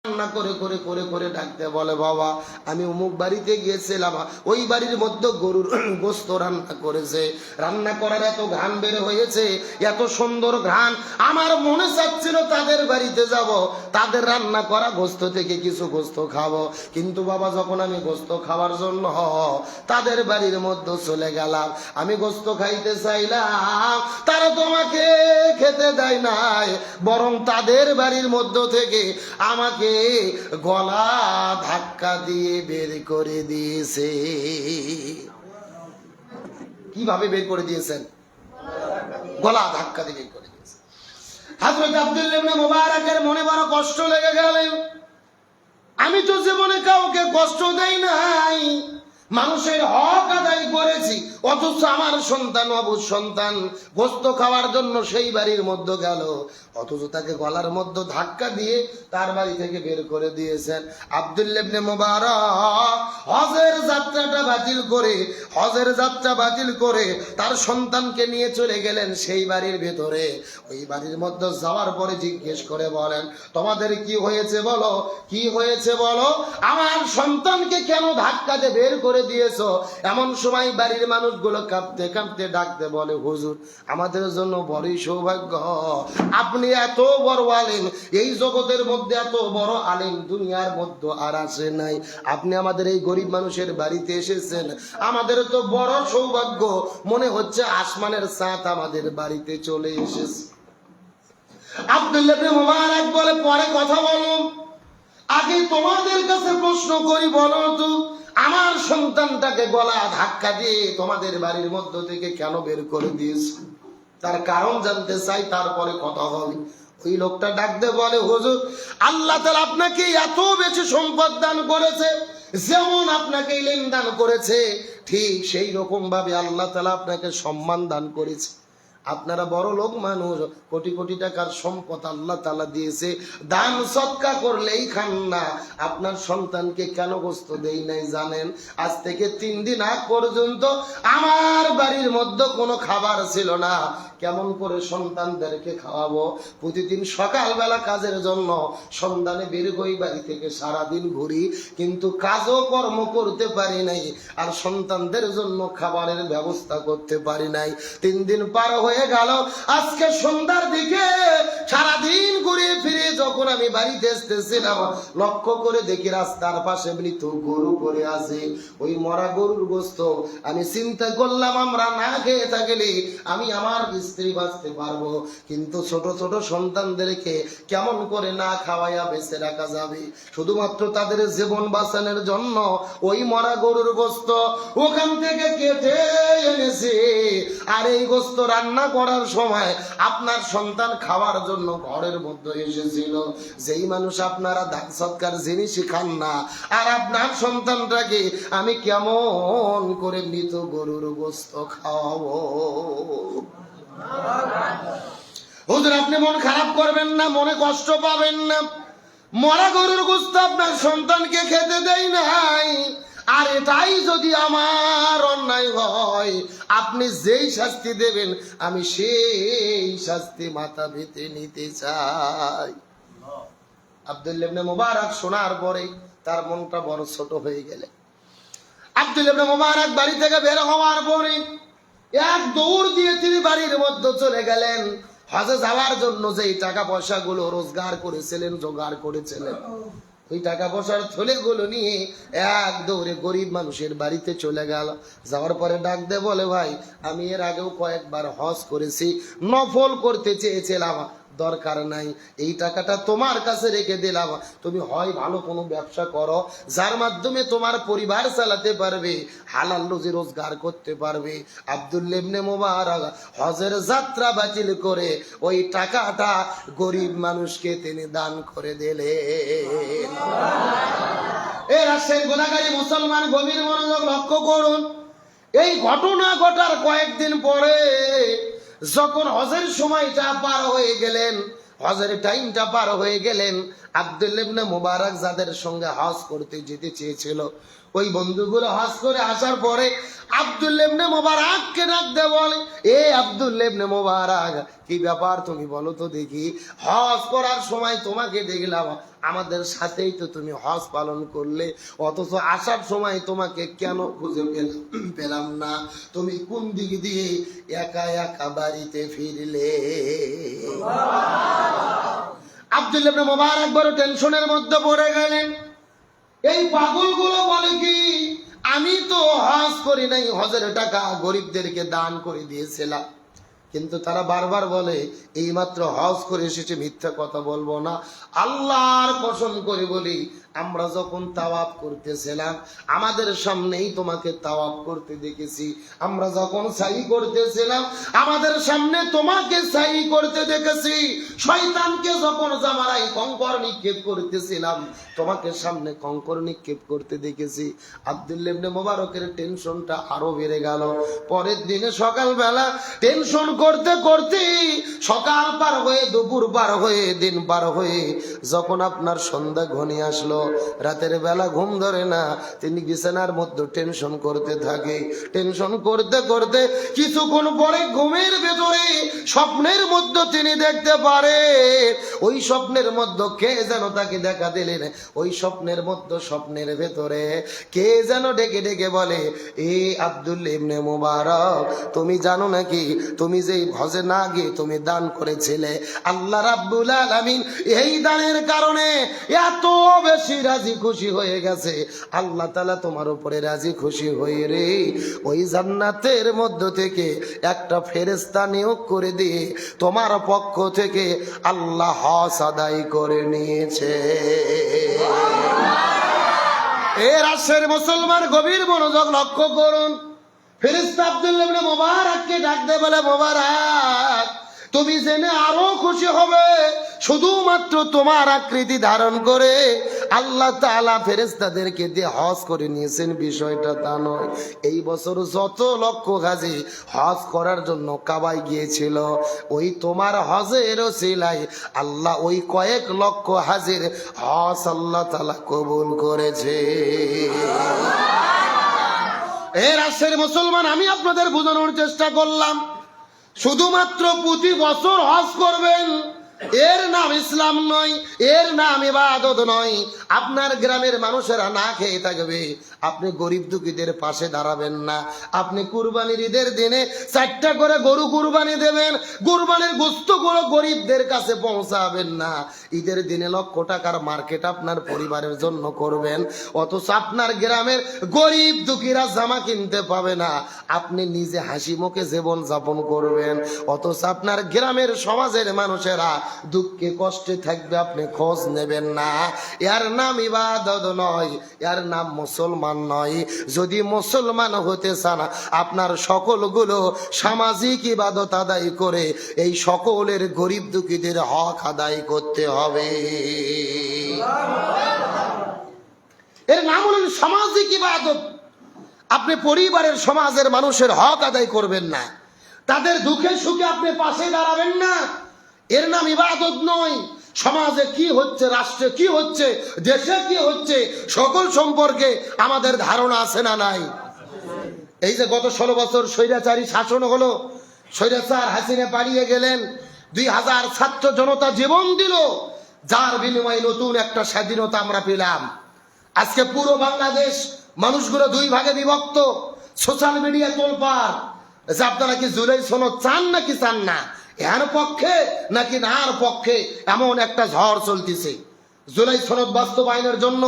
রান্না করে করে করে করে ডাকতে বলে, বাবা আমি অমুক বাড়িতে গিয়েছিলাম, ওই বাড়ির মধ্যে গরুর গোস্ত রান্না করেছে, রান্না করার এত ঘ্রাণ বের হয়েছে, এত সুন্দর ঘ্রাণ, আমার মনে চাচ্ছিল তাদের বাড়িতে যাব, তাদের রান্না করা গোস্ত থেকে কিছু গোস্ত খাবো। কিন্তু বাবা যখন আমি গোস্ত খাওয়ার জন্য তাদের বাড়ির মধ্যে চলে গেলাম, আমি গোস্ত খাইতে চাইলাম, তারা তোমাকে খেতে দেয় নাই, বরং তাদের বাড়ির মধ্য থেকে আমাকে গলা ধাক্কা দিয়ে বের করে দিয়েছে। কিভাবে বের করে দিয়েছেন? গলা ধাক্কা দিয়ে বের করে দিয়েছে। হযরত আব্দুল্লাহ ইবনে মুবারাকের মনে বড় কষ্ট লেগে গেল। আমি তো জীবনে কাউকে কষ্ট দেই নাই, মানুষের হক আদায় করেছি, অথচ আমার সন্তান অবুঝ সন্তান গোস্ত খাওয়ার জন্য সেই বাড়ির মধ্যে গেল, অথচ তাকে গলার মধ্যে ধাক্কা দিয়ে তার বাড়ি থেকে বের করে দিয়েছেন। আব্দুল্লাহ ইবনে মুবারক হজের যাত্রা বাতিল করে তার সন্তানকে নিয়ে চলে গেলেন সেই বাড়ির ভেতরে। ওই বাড়ির মধ্যে যাওয়ার পরে জিজ্ঞেস করে বলেন, তোমাদের কি হয়েছে বলো, কি হয়েছে বলো, আমার সন্তানকে কেন ধাক্কা দিয়ে বের করে দিয়েছো? এমন সময় বাড়ির মানুষগুলো কাঁপতে কাঁপতে ডাকতে বলে, হুজুর আমাদের জন্য বড়ই সৌভাগ্য, আপনি এত বড় আলেম, এই জগতের মধ্যে এত বড় আলেম দুনিয়ার মধ্যে আর আসে নাই, আপনি আমাদের এই গরিব মানুষের বাড়িতে এসেছেন, আমাদের তো বড় সৌভাগ্য, মনে হচ্ছে আসমানের চাঁদ আমাদের বাড়িতে চলে এসেছে। আব্দুল্লাহ ইবনে মুবারক বলে, পরে কথা বলো, আগে তোমাদের কাছে প্রশ্ন করি, বলো তো আমার সন্তানটাকে গলা ধাক্কা দিয়ে তোমাদের বাড়ির মধ্য থেকে কেন বের করে দিয়েছে? তার কারণ জানতে চাই, তারপরে কথা হবে। ওই লোকটা ডাকতে বলে, হুজুর আল্লাহ তাআলা আপনাকে এত বেশি সম্পদ দান করেছে, যেমন আপনাকে ইলম দান করেছে, ঠিক সেই রকম ভাবে আল্লাহ তাআলা আপনাকে সম্মান দান করেছে। আপনারা বড় লোক মানুষ, কোটি কোটি টাকার সম্পদ আল্লাহ তাআলা দিয়েছে, দান সদকা করলেই খান না। আপনার সন্তানকে কেন গোস্ত দেই নাই জানেন? আজ থেকে 3 দিন আগ পর্যন্ত আমার বাড়ির মধ্যে কোনো খাবার ছিল না, কেমন করে সন্তানদেরকে খাওয়াবো? প্রতিদিন সকালবেলা কাজের জন্য সন্ধানে বের হই, বাড়ি থেকে সারাদিন ঘুরি, কিন্তু কাজও কর্ম করতে পারি নাই, আর সন্তানদের জন্য খাবারের ব্যবস্থা করতে পারি নাই। 3 দিন পার হয়ে গেল, আজকে সন্ধ্যার দিকে সারাদিন ঘুরে ফিরে যখন আমি বাড়িতে আসতেছিলাম, লক্ষ্য করে দেখি রাস্তার পাশে মৃত গরু পড়ে আছে, ওই মরা গরুর গোস্ত। আমি চিন্তা করলাম, আমরা না খেয়ে থাকলে আমি আমার স্ত্রী বাঁচতে পারবো, কিন্তু ছোট ছোট সন্তানদেরকে কেমন করে না খাওয়াইয়া বেঁচে রাখা যাবে? শুধুমাত্র তাদের জীবন বাঁচানোর জন্য ওই মরা গরুর গোস্ত ওখান থেকে কেটে এনেছে, আর এই গোস্ত রান্না করার সময় আপনার সন্তান খাওয়ার জন্য ঘরের মধ্যে এসেছিল। যেই মানুষ আপনারা দান সৎকার জিনিসই খান না, আর আপনার সন্তানটাকে আমি কেমন করে মৃত গরুর গোস্ত খাওয়াবো? হুজুর আপনি মন খারাপ করবেন না, মনে কষ্ট পাবেন না, মরা গরুর গোস্ত আপনার সন্তানকে খেতে দেই নাই, আর এটাই যদি আমার অন্যায় হয়, আপনি যেই শাস্তি দেবেন আমি সেই শাস্তি মাথা পেতে নিতে চাই। আব্দুল্লাহ ইবনে মুবারক শোনার পরে তার মনটা বড় ছোট হয়ে গেল। আব্দুল্লাহ ইবনে মুবারক বাড়ি থেকে বের হওয়ার পরে এক দৌড় দিয়ে তিনি বাড়ির মধ্যে চলে গেলেন। হজে যাওয়ার জন্য যেই টাকা পয়সাগুলো রোজগার করেছিলেন, জোগাড় করেছিলেন, ওই টাকা পয়সার থলেগুলো নিয়ে এক দৌড়ে গরিব মানুষের বাড়িতে চলে গেল। যাওয়ার পরে ডাক দে বলে, ভাই আমি এর আগেও কয়েকবার হজ করেছি, নফল করতে চেয়েছিলাম, দরকার নাই, এই টাকাটা তোমার কাছে রেখে দিলাম, তুমি হয় ভালো কোনো ব্যবসা করো যার মাধ্যমে তোমার পরিবার চালাতে পারবে, হালাল রুজি রোজগার করতে পারবে। আব্দুল্লাহ ইবনে মুবারক হজের যাত্রা বাতিল করে ওই টাকাটা গরিব মানুষকে তিনি দান করে দিলেন। এই রাষ্ট্রের গুনাহগারী মুসলমান গভীর মনোযোগ লক্ষ্য করুন। এই ঘটনা ঘটার কয়েকদিন পরে যখন হজের সময়টা পার হয়ে গেলেন, হজের টাইমটা পার হয়ে গেলেন, আব্দুল্লাহ ইবনে মুবারক যাদের সঙ্গে হজ করতে যেতে চেয়েছিল ওই বন্ধুগুলো হজ করে আসার পরে আব্দুল্লাহ ইবনে মুবারাককে ডাক দিয়ে বলে, এ আব্দুল্লাহ ইবনে মুবারাক, কি ব্যাপার তুমি বলো তো দেখি, হজ করার সময় তোমাকে দেখলাম আমাদের সাথেই তো তুমি হজ পালন করলে, অথচ আসার সময় তোমাকে কেন খুঁজে পেলাম না? তুমি কোন দিক দিয়ে একা একা বাড়িতে ফিরলে? আব্দুল্লাহ ইবনে মুবারাক বড় টেনশনের মধ্যে পড়ে গেলেন। এই পাগলগুলো বলে কি, আমি তো হজ করি নাই, হজের টাকা গরিবদেরকে দান করে দিয়েছিলাম। কিন্তু তারা বারবার বলে, এইমাত্র হজ করে এসেছে, মিথ্যা কথা বলবো না, আল্লাহর কসম করে বলি, আমরা যখন তাওয়াফ করতেছিলাম আমাদের সামনেই তোমাকে তাওয়াফ করতে দেখেছি, আমরা যখন সাই করতেছিলাম আমাদের সামনে তোমাকে সাই করতে দেখেছি, শয়তানকে যখন জামারাই কঙ্কর নিক্ষেপ করতেছিলাম তোমাকে সামনে কঙ্কর নিক্ষেপ করতে দেখেছি। আব্দুল্লাহ ইবনে মুবারকের টেনশনটা আরো বেড়ে গেল। পরের দিনে সকালবেলা টেনশন করতে করতে সকাল পার হয়ে, দুপুর পার হয়ে, দিন পার হয়ে যখন আপনার সন্ধ্যা ঘনিয়ে আসলো, রাতের বেলা ঘুম ধরে না, তিনি বিছানার মধ্যে টেনশন করতে থাকে। টেনশন করতে করতে কিছুক্ষণ পরে ঘুমের ভেতরে স্বপ্নের মধ্যে তিনি দেখতে পারে, ওই স্বপ্নের মধ্যে কে যেন তাকে দেখা দিলেন। ওই স্বপ্নের মধ্যে, স্বপ্নের ভেতরে কে যেন ডেকে ডেকে বলে, এ আব্দুল্লাহ ইবনে মুবারক, তুমি জানো নাকি তুমি যে হজে না গিয়ে তুমি দান করেছিলে, আল্লাহ রাব্বুল আলামিন এই দানের কারণে এত বেশি রাজি খুশি হয়ে গেছে। আল্লাহ তাআলা তোমার উপরে রাজি খুশি হয়ে রে ওই জান্নাতের মধ্য থেকে একটা ফেরেশতা নিয়োগ করে দিয়ে তোমার পক্ষ থেকে আল্লাহ হজ আদায় করে নিয়েছে। এর আশের মুসলমান গভীর মনোযোগ লক্ষ্য করুন। ফেরেশতা আব্দুল্লাহ ইবনে মুবারককে ডাক দিয়ে বলে, মুবারক, তুমি জেনে আরো খুশি হবে, শুধুমাত্র তোমার আকৃতি ধারণ করে আল্লাহ তাআলা ফেরেশতাদেরকে দিয়ে হজ করে নিয়েছেন, বিষয়টা তা নয়। এই বছর যত লক্ষ হাজী হজ করার জন্য কাবায় গিয়েছিল, ওই তোমার হজের ওসিলায় আল্লাহ ওই কয়েক লক্ষ হাজীর হজ আল্লাহ তাআলা কবুল করেছে। এর আশের মুসলমান, আমি আপনাদের বোঝানোর চেষ্টা করলাম, শুধুমাত্র প্রতি বছর হজ করবেন এর নাম ইসলাম নয়, এর নাম ইবাদত নয়। আপনার গ্রামের মানুষেরা না খেয়ে থাকবে, আপনি গরিব দুঃখীদের পাশে দাঁড়াবেন না। আপনি কুরবানির ঈদের দিনে 4টা করে গরু কুরবানি দেবেন, কুরবানির গোশতগুলো গরিবদের কাছে পৌঁছাবেন না। ঈদের দিনে লক্ষ টাকার মার্কেট আপনার পরিবারের জন্য করবেন, অথচ আপনার গ্রামের গরিব দুঃখীরা জামা কিনতে পাবে না। আপনি নিজে হাসি মুখে জীবন যাপন করবেন, অথচ আপনার গ্রামের সমাজের মানুষেরা দুঃখে কষ্টে থাকবে, আপনি খোঁজ নেবেন না। এর নাম ইবাদত নয়, এর নাম মুসলমান নয়। যদি মুসলমান হতে চান, আপনার সকলগুলো সামাজিক ইবাদত আদায় করে এই সকলের গরিব দুঃখীদের হক আদায় করতে হবে। এর নাম হল সামাজিক ইবাদত। আপনি পরিবারের সমাজের মানুষের হক আদায় করবেন না, তাদের দুঃখে সুখে আপনি পাশে দাঁড়াবেন না, এর নাম ইবাদত নয়। সমাজে কি হচ্ছে, রাষ্ট্রে কি হচ্ছে, দেশে কি হচ্ছে, সকল সম্পর্কে আমাদের ধারণা আছে না নাই? এই যে গত 16 বছর স্বৈরাচারী শাসন হলো, স্বৈরাচার হাসিনা পালিয়ে গেলেন, 2000 ছাত্র জনতা জীবন দিল, যার বিনিময়ে নতুন একটা স্বাধীনতা আমরা পেলাম। আজকে পুরো বাংলাদেশ মানুষগুলো 2 ভাগে বিভক্ত, সোশ্যাল মিডিয়া তোলপাড় যে আপনারা কি জুলাই সনদ চান নাকি চান না, এর পক্ষে নাকি নার পক্ষে, এমন একটা ঝড় চলতেছে। জুলাই সনদ বাস্তবায়নের জন্য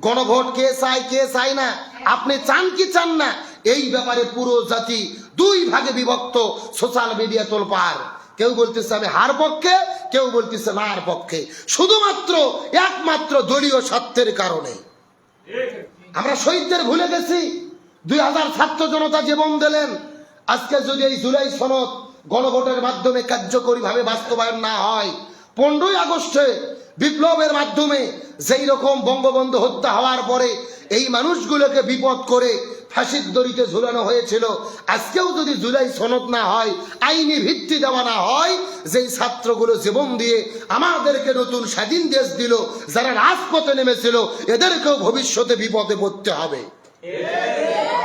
গণভোট কে চায় কে চায় না, আপনি চান কি চান না, এই ব্যাপারে পুরো জাতি 2 ভাগে বিভক্ত, সোশ্যাল মিডিয়া তোলপাড়। কেউ বলতেছে আমি হার পক্ষে, কেউ বলতেছে নার পক্ষে, শুধুমাত্র একমাত্র দলীয় স্বার্থের কারণে। আমরা শহীদদের ভুলে গেছি, 2000 ছাত্র জনতা জীবন দিলেন। আজকে যদি এই জুলাই সনদ গণভোটের মাধ্যমে কার্যকরী ভাবে বাস্তবায়ন না হয়, 15ই আগস্টে বিপ্লবের মাধ্যমে যেই রকম বঙ্গবন্ধু হত্যা হওয়ার পরে এই মানুষগুলোকে বিপদ করে ফাঁসির দড়িতে ঝুলানো হয়েছিল, আজকেও যদি জুলাই সনদ না হয়, আইনি ভিত্তি দেওয়া না হয়, যেই ছাত্রগুলো জীবন দিয়ে আমাদেরকে নতুন স্বাধীন দেশ দিল, যারা রাজপথে নেমেছিল, এদেরকেও ভবিষ্যতে বিপদে পড়তে হবে।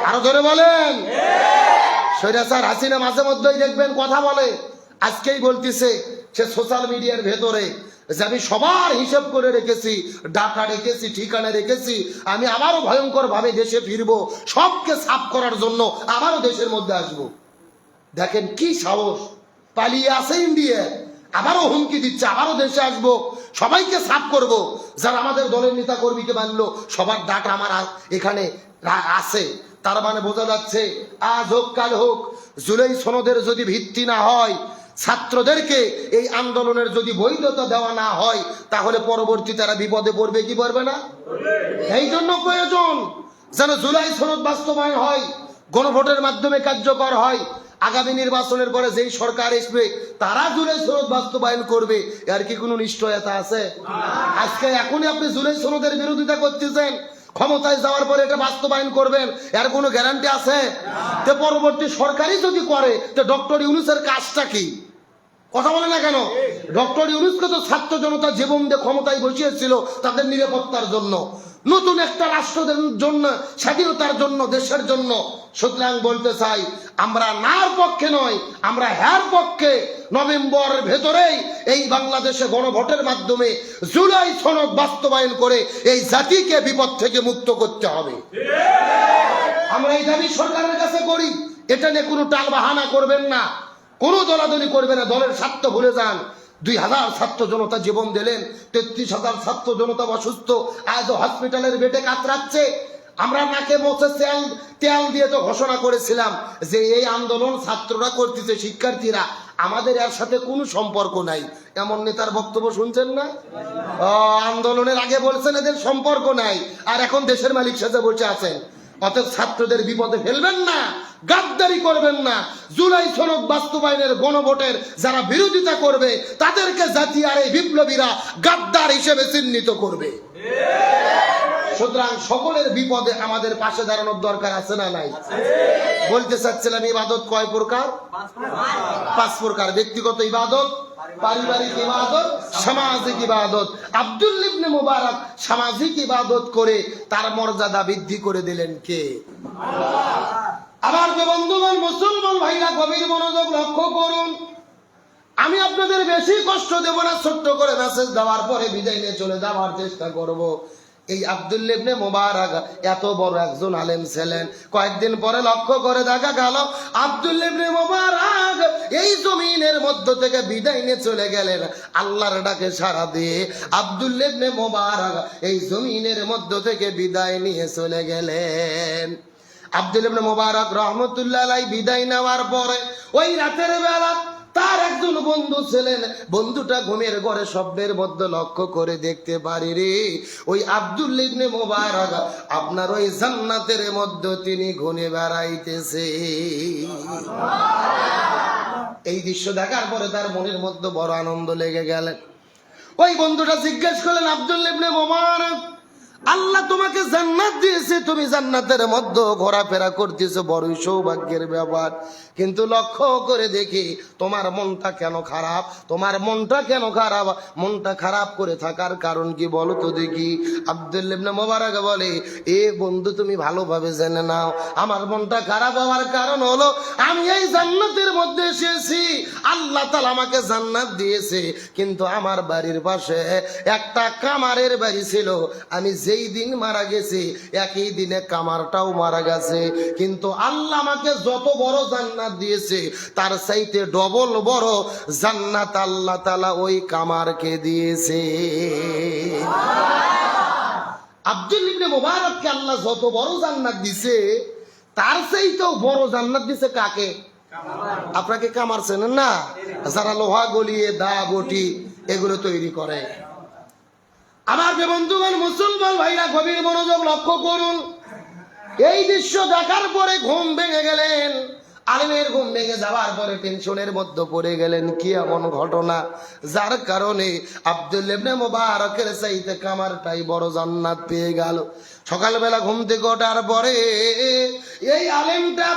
আরো ধরে বলেন। স্বৈরাচার হাসিনা মাঝে মধ্যেই দেখবেন কথা বলে, আজকেই বলতেছে সে সোশ্যাল মিডিয়ার ভেতরে যে আমি সবার হিসাব করে রেখেছি, ডাটা রেখেছি, ঠিকানা রেখেছি, আমি আবারও ভয়ঙ্কর ভাবে দেশে ফিরবো, সবকে সাফ করার জন্য আবারও দেশের মধ্যে আসবো। দেখেন কি সাহস, পালিয়ে আসে ইন্ডিয়া, আবারও হুমকি দিচ্ছে আবারও দেশে আসবো, সবাইকে সাফ করব। যারা আমাদের দলের নেতা কর্মীকে মানলো সবার ডাটা আমার এখানে আছে। তার মানে বোঝা যাচ্ছে আজ হোক কাল হোক, জুলাই সনদের যদি ভিত্তি না হয়, ছাত্রদেরকে এই আন্দোলনের যদি বৈধতা দেওয়া না হয়, তাহলে পরবর্তী তারা বিপদে পড়বে কি পড়বে না? এই জন্য প্রয়োজন যেন জুলাই সনদ বাস্তবায়ন হয়, গণভোটের মাধ্যমে কার্যকর হয়। আগামী নির্বাচনের পরে যেই সরকার আসবে তারা জুলাই সনদ বাস্তবায়ন করবে, আর কি কোনো নিশ্চয়তা আছে? আজকে এখনই আপনি জুলাই সনদের বিরোধিতা করতেছেন, ক্ষমতায় যাওয়ার পরে এটা বাস্তবায়ন করবেন, এর কোনো গ্যারান্টি আছে? তো পরবর্তী সরকারই যদি করে, তো ডক্টর ইউনূসের কাজটা কি? কথা বলে না কেন? ডক্টর ইউনূসকে তো ছাত্র জনতা জীবন দিয়ে ক্ষমতায় বসিয়েছিল তাদের নিরাপত্তার জন্য, নতুন একটা রাষ্ট্রের জন্য, স্বাধীনতার জন্য, দেশের জন্য। সুতরাং বলতে চাই, আমরা নার পক্ষে নয়, আমরা হ্যার পক্ষে। নভেম্বরের ভেতরেই এই বাংলাদেশে গণভোটের মাধ্যমে জুলাই সনদ বাস্তবায়ন করে এই জাতিকে বিপদ থেকে মুক্ত করতে হবে। আমরা এই দাবি সরকারের কাছে করি। এটা নিয়ে কোনো টাল বাহানা করবেন না, কোনো দলাদলি করবে না, দলের স্বার্থ ভুলে যান। 2000 ছাত্র জনতা জীবন দিলেন, 33,000 ছাত্র জনতা অসুস্থ, আজও হসপিটালের বেডে কাতরাচ্ছে। আমরা নাকে মুখে তেল দিয়ে তো ঘোষণা করেছিলাম যে এই আন্দোলন ছাত্ররা করতেছে, শিক্ষার্থীরা, আমাদের এর সাথে কোনো সম্পর্ক নাই। এমন নেতার বক্তব্য শুনছেন না? আন্দোলনের আগে বলছেন এদের সম্পর্ক নাই, আর এখন দেশের মালিক সাথে বসে আছেন। অতএব ছাত্রদের বিপদে ফেলবেন না, গাদ্দারি করবেন না। জুলাই সনদ বাস্তবায়নের গণভোটের যারা বিরোধিতা করবে তাদেরকে জাতি আর এই বিপ্লবীরা গাদ্দার হিসেবে চিহ্নিত করবে। সুতরাং সকলের বিপদে আমাদের পাশে দাঁড়ানোর দরকার আছে না নাই? বলতে চাচ্ছিলাম, ইবাদত কয় প্রকার? 5 প্রকার। ব্যক্তিগত ইবাদত, পারিবারিক ইবাদত, সামাজিক ইবাদত। আব্দুল্লাহ ইবনে মুবারক সামাজিক ইবাদত করে তার মর্যাদা বৃদ্ধি করে দিলেন কে? আমার বন্ধুগণ, মুসলমান ভাইরা, গভীর মনোযোগ লক্ষ্য করুন। আমি আপনাদের বেশি কষ্ট দেব না, ছোট্ট করে মেসেজ দেওয়ার পরে বিদায় নিয়ে চলে যাওয়ার চেষ্টা করব। এই আব্দুল্লাহ ইবনে মুবারক এত বড় একজন আলেম ছিলেন। কয়েকদিন পরে লক্ষ্য করে দেখা গেল আব্দুল্লাহ ইবনে মুবারক এই জমিনের মধ্য থেকে বিদায় নিয়ে চলে গেলেন। আল্লাহর ডাকে সাড়া দিয়ে আব্দুল্লাহ ইবনে মুবারক এই জমিনের মধ্য থেকে বিদায় নিয়ে চলে গেলেন। আব্দুল্লাহ ইবনে মুবারক রহমতুল্লাহ আলাইহি বিদায় নেওয়ার পরে ওই রাতের বেলা তার একজন বন্ধু ছিলেন, বন্ধুটা ঘুমের ঘরে স্বপ্নের মধ্যে লক্ষ্য করে দেখতে পারি রে, ওই আব্দুল্লাহ ইবনে মুবারক আপনার ওই জান্নাতের মধ্যে তিনি ঘুরে বেড়াইতেছে। এই দৃশ্য দেখার পরে তার মনের মধ্যে বড় আনন্দ লেগে গেলেন। ওই বন্ধুটা জিজ্ঞেস করলেন, আব্দুল্লাহ ইবনে মুবারক, আল্লাহ তোমাকে জান্নাত দিয়েছে, তুমি জান্নাতের মধ্যে ঘোরাফেরা করতেছো, বড়ই সৌভাগ্যের ব্যাপার, কিন্তু লক্ষ্য করে দেখি তোমার মনটা কেন খারাপ? তোমার মনটা কেন খারাপ? মনটা খারাপ করে থাকার কারণ কি বলো তো দেখি। আব্দুল্লাহ ইবনে মুবারক বলে, এ বন্ধু তুমি ভালোভাবে জেনে নাও, আমার মনটা খারাপ হওয়ার কারণ হলো আমি এই জান্নাতের মধ্যে এসেছি, আল্লাহ তাআলা আমাকে জান্নাত দিয়েছে, কিন্তু আমার বাড়ির পাশে একটা কামারের বাড়ি ছিল, আমি যেই দিন মারা গেছি একই দিনে কামারটাও মারা গেছে, কিন্তু আল্লাহ আমাকে যত বড় জান্নাত দিয়েছে তার চাইতে ডবল বড় জান্নাত আল্লাহ তাআলা ওই কামারকে দিয়েছে। আব্দুল্লাহ ইবনে মুবারককে আল্লাহ যত বড় জান্নাত দিয়েছে তার চাইতেও বড় জান্নাত দিয়েছে কাকে? আপনাকে কামার চেনেন না? যারা লোহা গলিয়ে দা বটি এগুলো তৈরি করে। আমার বন্ধুগণ, মুসলমান ভাইরা, গভীর মনোযোগ লক্ষ্য করুন। এই দৃশ্য দেখার পরে ঘুম ভেঙে গেলেন আলেমের ঘুম ভেঙে যাওয়ার পরে টেনশনের মধ্যে পড়ে গেলেন। কি এমন ঘটনা যার কারণে আব্দুল্লাহ ইবনে মুবারকের চাইতে কামারটাই বড় জান্নাত পেয়ে গেল? সকালবেলা ঘুম থেকে ওঠার পরে এই আলেমটা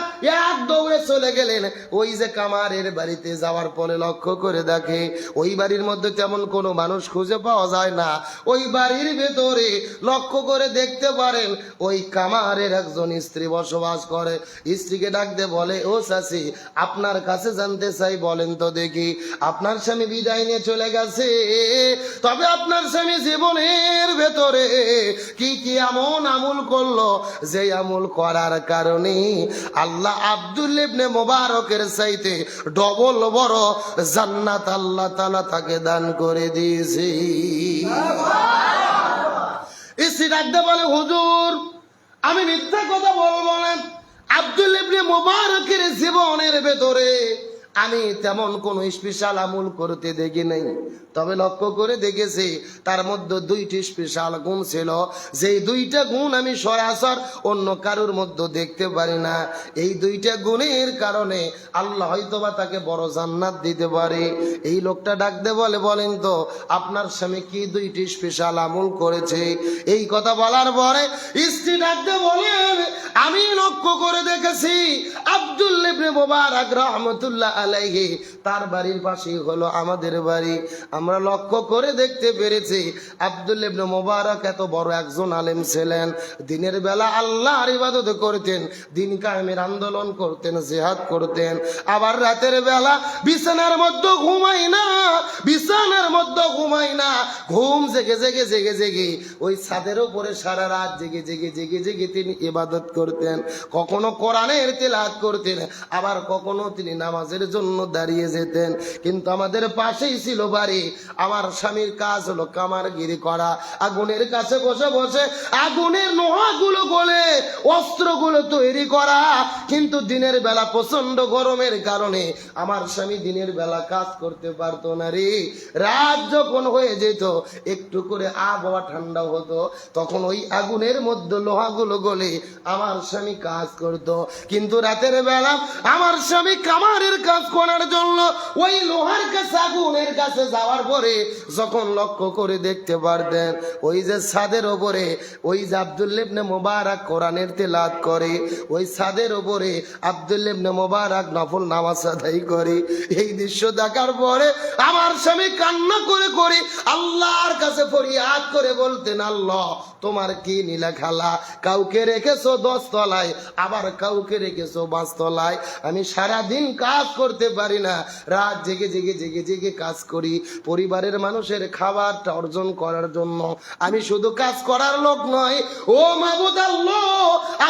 এক দৌড়ে চলে গেলেন ওই যে কামারের বাড়িতে। যাওয়ার পরে লক্ষ্য করে দেখে ওই বাড়ির মধ্যে তেমন কোনো মানুষ খুঁজে পাওয়া যায় না। ওই বাড়ির ভেতরে লক্ষ্য করে দেখতে পারেন ওই কামারের একজন স্ত্রী বসবাস করে। স্ত্রীকে ডাক দিয়ে বলে, ও চাচি, আপনার কাছে জানতে চাই, বলেন তো দেখি, আপনার স্বামী বিদায় নিয়ে চলে গেছে, তবে আপনার স্বামী জীবনের ভেতরে কি কি এমন আমল করলো যে আমল করার কারণে আল্লাহ আব্দুল্লাহ ইবনে মুবারকের চাইতে ডবল বড় জান্নাত আল্লাহ তাআলা তাকে দান করে দিয়েছে। স্ত্রী ডাকতে বলে, হুজুর, আমি মিথ্যা কথা বলবো না, আব্দুল্লাহ ইবনে মুবারকের জীবনের ভেতরে আমি তেমন কোন স্পেশাল আমল করতে দেখি নাই, তবে লক্ষ্য করে দেখেছি তার মধ্যে দুইটি স্পেশাল গুণ ছিল, যেই দুইটা গুণ আমি সরাসর অন্য কারোর মধ্যে দেখতে পারি না। এই দুইটা গুণের কারণে আল্লাহ হয়তোবা তাকে বড় জান্নাত দিতে পারে। এই লোকটা ডাকতে বলে, বলেন তো আপনার স্বামী কি দুইটি স্পেশাল আমল করেছে? এই কথা বলার পরে স্ত্রী ডাকতে বলেন, আমি লক্ষ্য করে দেখেছি আব্দুল্লাহ ইবনে মুবারক রাহমাতুল্লাহ আলাইহি তার বাড়ির পাশেই হলো আমাদের বাড়ি। আমরা লক্ষ্য করে দেখতে পেরেছি আব্দুল্লাহ ইবনে মুবারক এত বড় একজন আলেম ছিলেন। দিনের বেলা আল্লাহর ইবাদত করতেন, দিন কায়েমের আন্দোলন করতেন, জিহাদ করতেন। আবার রাতের বেলা বিছানার মধ্যে ঘুমাই না, বিছানার মধ্যে ঘুমাই না, ঘুম জেগে জেগে জেগে জেগে ওই ছাদের উপরে সারা রাত জেগে জেগে জেগে জেগে তিনি ইবাদত করতেন। কখনো কোরআনের তেলাওয়াত করতেন, আবার কখনো তিনি নামাজের জন্য দাঁড়িয়ে যেতেন। কিন্তু আমাদের পাশেই ছিল বাড়ি। আমার স্বামীর কাজ হলো কামারগিরি করা, আগুনের কাছে বসে বসে আগুনের নোহাগুলো গলে অস্ত্রগুলো তৈরি করা। কিন্তু দিনের বেলা প্রচন্ড গরমের কারণে আমার স্বামী দিনের বেলা কাজ করতে পারতো না রে। রাত যখন হয়ে যেত, একটু করে আবহাওয়া ঠান্ডা হতো, তখন ওই আগুনের মধ্যে লোহাগুলো গলে আমার স্বামী কাজ করত। কিন্তু রাতের বেলা আমার স্বামী কামারের কাজ করার জন্য ওই লোহার কাছে আগুনের কাছে যাওয়ার পরে যখন লক্ষ্য করে দেখতে পারতেন ওই যে ছাদের ওপরে ওই যে আব্দুল্লাহ ইবনে মুবারক কোরআনের তেলাওয়াত করে, ওই ছাদের ওপরে আব্দুল্লাহ ইবনে মুবারক নফল নামাজ আদায় করে। এই দৃশ্য দেখার পরে আমার স্বামী কান্না করে করে আল্লাহর কাছে ফরিয়াদ করে বলতেন, আল্লাহ তোমার কি নীলা খেলা, কাউকে রেখেছো 10 তলায়, আবার কাউকে রেখেছো 5 তলায়। আমি সারাদিন কাজ করতে পারি না, রাত জেগে জেগে জেগে জেগে কাজ করি পরিবারের মানুষের খাবারটা অর্জন করার জন্য। আমি শুধু কাজ করার লোক নয়, ও মাবুদ আল্লাহ,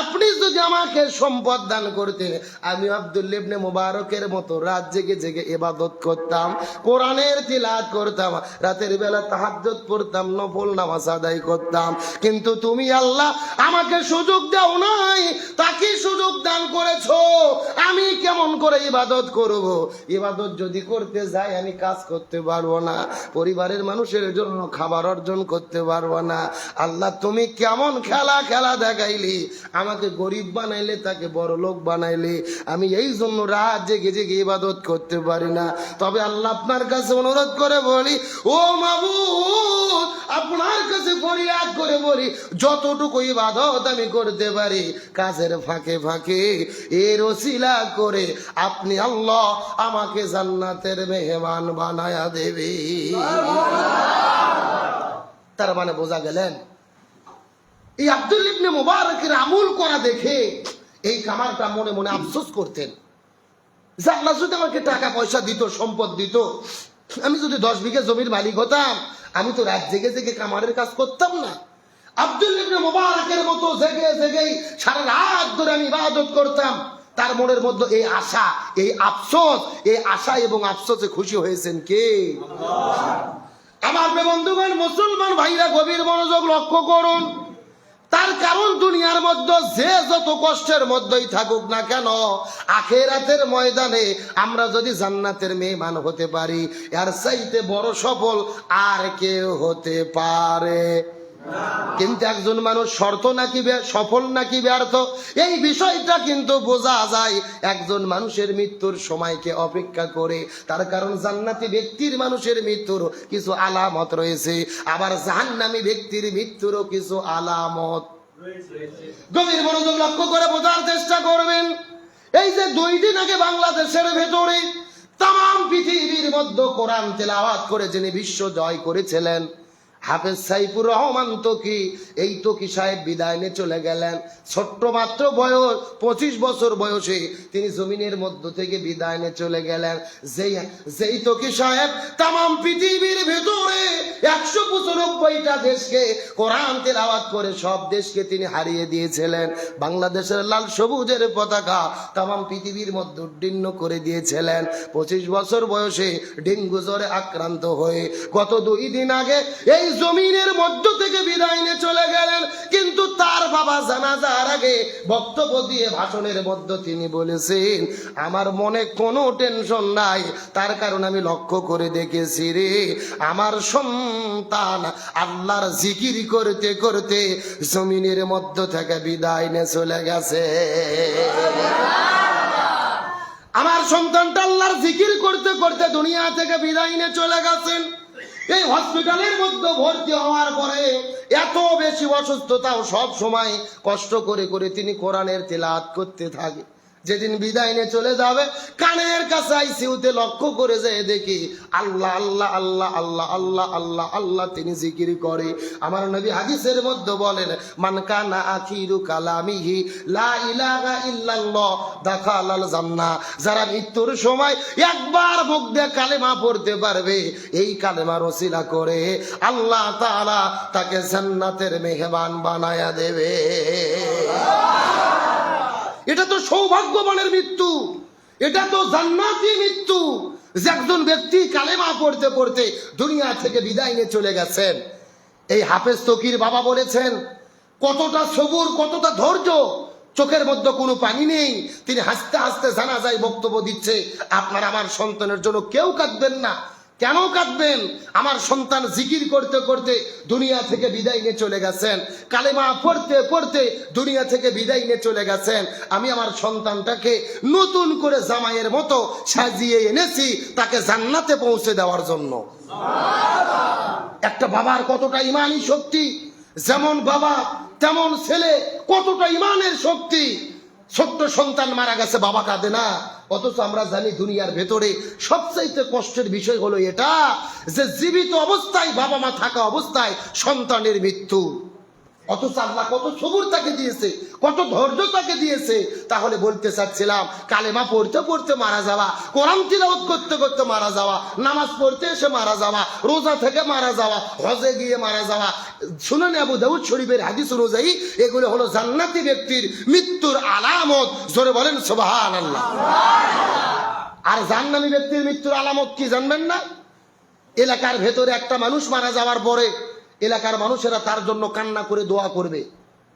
আপনি যদি আমাকে সম্পদ দান করতেন, আমি আব্দুল্লাহ ইবনে মুবারকের মতো রাত জেগে জেগে ইবাদত করতাম, কোরআনের তিলাওয়াত করতাম, রাতের বেলা তাহাজ্জুদ পড়তাম, নফল নামাজ আদায় করতাম। কিন্তু তুমি আল্লাহ আমাকে সুযোগ দাও নাই, তাকে সুযোগ দান করেছো। আমি কেমন করে ইবাদত করব? ইবাদত যদি করতে যাই আমি কাজ করতে পারবো না, পরিবারের মানুষের জন্য খাবার অর্জন করতে পারবো না। আল্লাহ তুমি কেমন খেলা খেলা দেখাইলি, আমাকে গরিব বানাইলে, তাকে বড় লোক বানাইলে। আমি এই জন্য রাত জেগে জেগে ইবাদত করতে পারি না। তবে আল্লাহ আপনার কাছে অনুরোধ করে বলি, ও মাবুদ, আপনার কাছে ফরিয়াদ করে বলি, যতটুকু ইবাদত আমি করতে পারি কাজের ফাঁকে ফাঁকে এর ওসিলা করে আপনি আল্লাহ আমাকে জান্নাতের মেহমান বানায়া দেবে। তার মানে বোঝা গেলেন এই আব্দুল্লাহ ইবনে মুবারকের আমল করা দেখে এই কামারটা মনে মনে আফসোস করতেন যে আল্লাহ যদি আমাকে টাকা পয়সা দিত, সম্পদ দিত, আমি যদি 10 বিঘা জমির মালিক হতাম, আমি তো রাত জেগে জেগে কামারের কাজ করতাম না। আব্দুল্লাহ ইবনে মুবারকের মতো জেগে জেগে সারা রাত ধরে আমি ইবাদত করতাম। তার মনের মধ্যে এই আশা, এই আফসোস, এই আশা এবং আফসোসে খুশি হয়েছেন কে? আমার বন্ধুগণ, মুসলমান ভাইরা গভীর মনোযোগ লক্ষ্য করুন। তার কারণ দুনিয়ার মধ্যে যে যত কষ্টের মধ্যেই থাকুক না কেন, আখিরাতের ময়দানে আমরা যদি জান্নাতের মেহমান হতে পারি, এর চাইতে বড় সফল আর কেউ হতে পারে কিন্তু একজন মানুষ শর্ত নাকি সফল নাকি ব্যর্থ এই বিষয়টা কিন্তু বোঝা যায় একজন মানুষের মৃত্যুর সময়কে অপেক্ষা করে। তার কারণ জান্নাতি ব্যক্তির মানুষের মৃত্যুর কিছু আলামত রয়েছে, আবার জাহান্নামী ব্যক্তির মৃত্যুরও কিছু আলামত। গভীর মনোযোগ লক্ষ্য করে বোঝার চেষ্টা করবেন। এই যে 2 দিন আগে বাংলাদেশের ভেতরে তাম পৃথিবীর মধ্যে কোরআন তেলাওয়াত করে যিনি বিশ্ব জয় করেছিলেন হাফেজ সাইফুর রহমান তকি, এই তকি সাহেব বিদায় নিয়ে চলে গেলেন। ছোট্ট মাত্র বয়স 25 বছর বয়সে তিনি জমিনের মধ্য থেকে বিদায় নিয়ে চলে গেলেন। যেই তকি সাহেব তাম পৃথিবীর ভেতরে 195টা দেশকে কোরআন তেলাওয়াত করে সব দেশকে তিনি হারিয়ে দিয়েছিলেন। বাংলাদেশের লাল সবুজের পতাকা তাম পৃথিবীর মধ্যে উড্ডীন করে দিয়েছিলেন। 25 বছর বয়সে ডেঙ্গু জ্বরে আক্রান্ত হয়ে গত 2 দিন আগে এই জমিনের মধ্য থেকে বিদায় নিয়ে চলে গেলেন। কিন্তু তার বাবা জানাজার আগে বক্তব্য দিয়ে ভাষণের মধ্যে তিনি বলেছেন, আমার মনে কোনো টেনশন নাই, তার কারণ আমি লক্ষ্য করে দেখেছি রে আমার সন্তান আল্লাহর জিকির করতে করতে জমিনের মধ্য থেকে বিদায় নিয়ে চলে গেছে। আমার সন্তানটা আল্লাহর জিকির করতে করতে দুনিয়া থেকে বিদায় নিয়ে চলে গেছেন। এই হসপিটালের মধ্যে ভর্তি হওয়ার পরে এত বেশি অসুস্থতাও সব সময় কষ্ট করে করে তিনি কোরআনের তেলাওয়াত করতে থাকে। যেদিন বিদায় নিয়ে চলে যাবে কানের কাছে আইসিইউতে লক্ষ্য করে যায় দেখি আল্লাহ আল্লাহ আল্লাহ আল্লাহ আল্লাহ আল্লাহ আল্লাহ তিনি জিকির করে। আমার নবী হাদিসের মধ্যে বলেন, মান কানা আখিরু কালামিহি লা ইলাহা ইল্লাল্লাহ দাখালাল জান্নাহ। যারা মৃত্যুর সময় একবার মুখ দিয়ে কালেমা পড়তে পারবে, এই কালেমার ওসিলা করে আল্লাহ তাআলা তাকে জান্নাতের মেহমান বানায়া দেবে। এটা তো সৌভাগ্যবানের মৃত্যু, এটা তো জান্নাতি মৃত্যু যে একজন ব্যক্তি কালেমা পড়তে পড়তে দুনিয়া থেকে বিদায় নিয়ে চলে গেছেন। এই হাফেজ তকির বাবা বলেছেন কতটা সবুর, কতটা ধৈর্য, চোখের মধ্যে কোনো পানি নেই, তিনি হাসতে হাসতে জানাজায় বক্তব্য দিচ্ছে, আপনার আমার সন্তানের জন্য কেউ কাঁদবেন না। কেন কাঁদবেন? আমার সন্তান জিকির করতে করতে দুনিয়া থেকে বিদায় নিয়ে চলে গেছেন, কালেমা পড়তে পড়তে দুনিয়া থেকে বিদায় নিয়ে চলে গেছেন। আমি আমার সন্তানটাকে নতুন করে জামাইয়ের মতো সাজিয়ে এনেছি তাকে জান্নাতে পৌঁছে দেওয়ার জন্য। একটা বাবার কতটা ইমানি শক্তি, যেমন বাবা তেমন ছেলে, কতটা ইমানের শক্তি। ছোট্ট সন্তান মারা গেছে, বাবা কাঁদে না, অথচ আমরা জানি দুনিয়ার ভেতরে সবচাইতে কষ্টের বিষয় হলো এটা যে জীবিত অবস্থায় বাবা মা থাকা অবস্থায় সন্তানের মৃত্যু। অথচ আল্লাহ কত সবুর তাকে দিয়েছে, কত ধৈর্য তাকে দিয়েছে। তাহলে বলতে চাচ্ছিলাম কালেমা পড়তে পড়তে মারা যাওয়া, কোরআন তিলাওয়াত করতে করতে মারা যাওয়া, নামাজ পড়তে এসে মারা যাওয়া, রোজা থেকে মারা যাওয়া, হজে গিয়ে মারা যাওয়া, সুনান আবু দাউদ শরীফের হাদিস অনুযায়ী এগুলো হলো জান্নাতি ব্যক্তির মৃত্যুর আলামত। জোরে বলেন সুবহানাল্লাহ। আর জাহান্নামী ব্যক্তির মৃত্যুর আলামত কি জানবেন না? এলাকার ভেতরে একটা মানুষ মারা যাওয়ার পরে এলাকার মানুষেরা তার জন্য কান্না করে দোয়া করবে,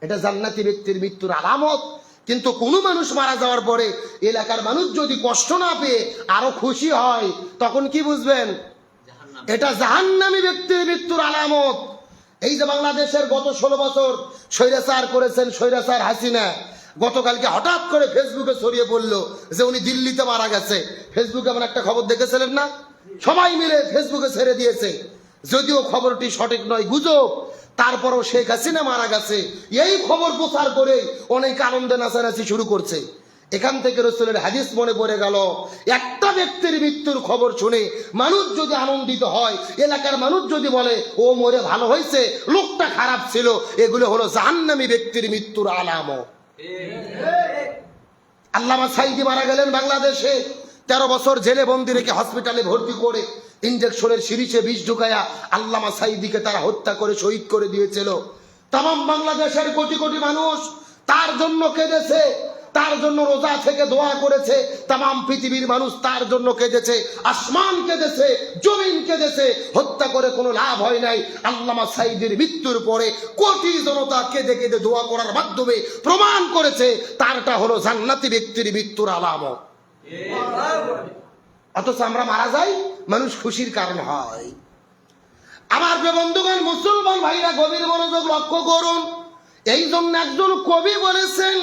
এটা জান্নাতি ব্যক্তির মৃত্যুর আলামত। কিন্তু কোনো মানুষ মারা যাওয়ার পরে এলাকার মানুষ যদি কষ্ট না পেয়ে আরো খুশি হয়, তখন কি বুঝবেন? এটা জাহান্নামী ব্যক্তির মৃত্যুর আলামত। এই যে বাংলাদেশের গত 16 বছর স্বৈরাচার করেছেন স্বৈরাচার হাসিনা, গতকালকে হঠাৎ করে ফেসবুকে ছড়িয়ে পড়লো যে উনি দিল্লিতে মারা গেছে। ফেসবুকে এমন একটা খবর দেখেছিলেন না? সবাই মিলে ফেসবুকে ছেড়ে দিয়েছে, যদিও খবরটি সঠিক নয়, গুজব। তারপরও শেখ হাসিনা মারা গেছে এই খবর প্রচার করে অনেক আনন্দে নাচানাচি শুরু করছে। এখান থেকে রাসূলের হাদিস মনে পড়ে গেল, একটা ব্যক্তির মৃত্যুর খবর শুনে মানুষ যদি আনন্দিত হয়, এলাকার মানুষ যদি বলে ও মরে ভালো হয়েছে, লোকটা খারাপ ছিল, এগুলো হলো জাহান্নামী ব্যক্তির মৃত্যুর আলামত। আল্লামা সাঈদী মারা গেলেন বাংলাদেশে, 13 বছর জেলে বন্দি রেখে হসপিটালে ভর্তি করে ইনজেকশনের সিরিজে বিষ ঢুকায়া আল্লামা সাঈদীকে তারা হত্যা করে শহীদ করে দিয়েছিল। তামাম বাংলাদেশের কোটি কোটি মানুষ তার জন্য কেঁদেছে, তার জন্য রোজা থেকে দোয়া করেছে। তামাম পৃথিবীর মানুষ তার জন্য কেঁদেছে, আসমান কেঁদেছে, জমিন কেঁদেছে। হত্যা করে কোনো লাভ হয় নাই। আল্লামা সাঈদীর মৃত্যুর পরে কোটি জনতা কেঁদে কেঁদে দোয়া করার মাধ্যমে প্রমাণ করেছে তারটা হলো জান্নাতি ব্যক্তির মৃত্যুর আলামত। অথচ আমরা মারা যাই, মানুষ খুশির কারণ হয়। আমার প্রিয় বন্ধুগণ, মুসলমান ভাইরা গভীর মনোযোগ লক্ষ্য করুন। এই জন্য একজন কবি বলেছেন,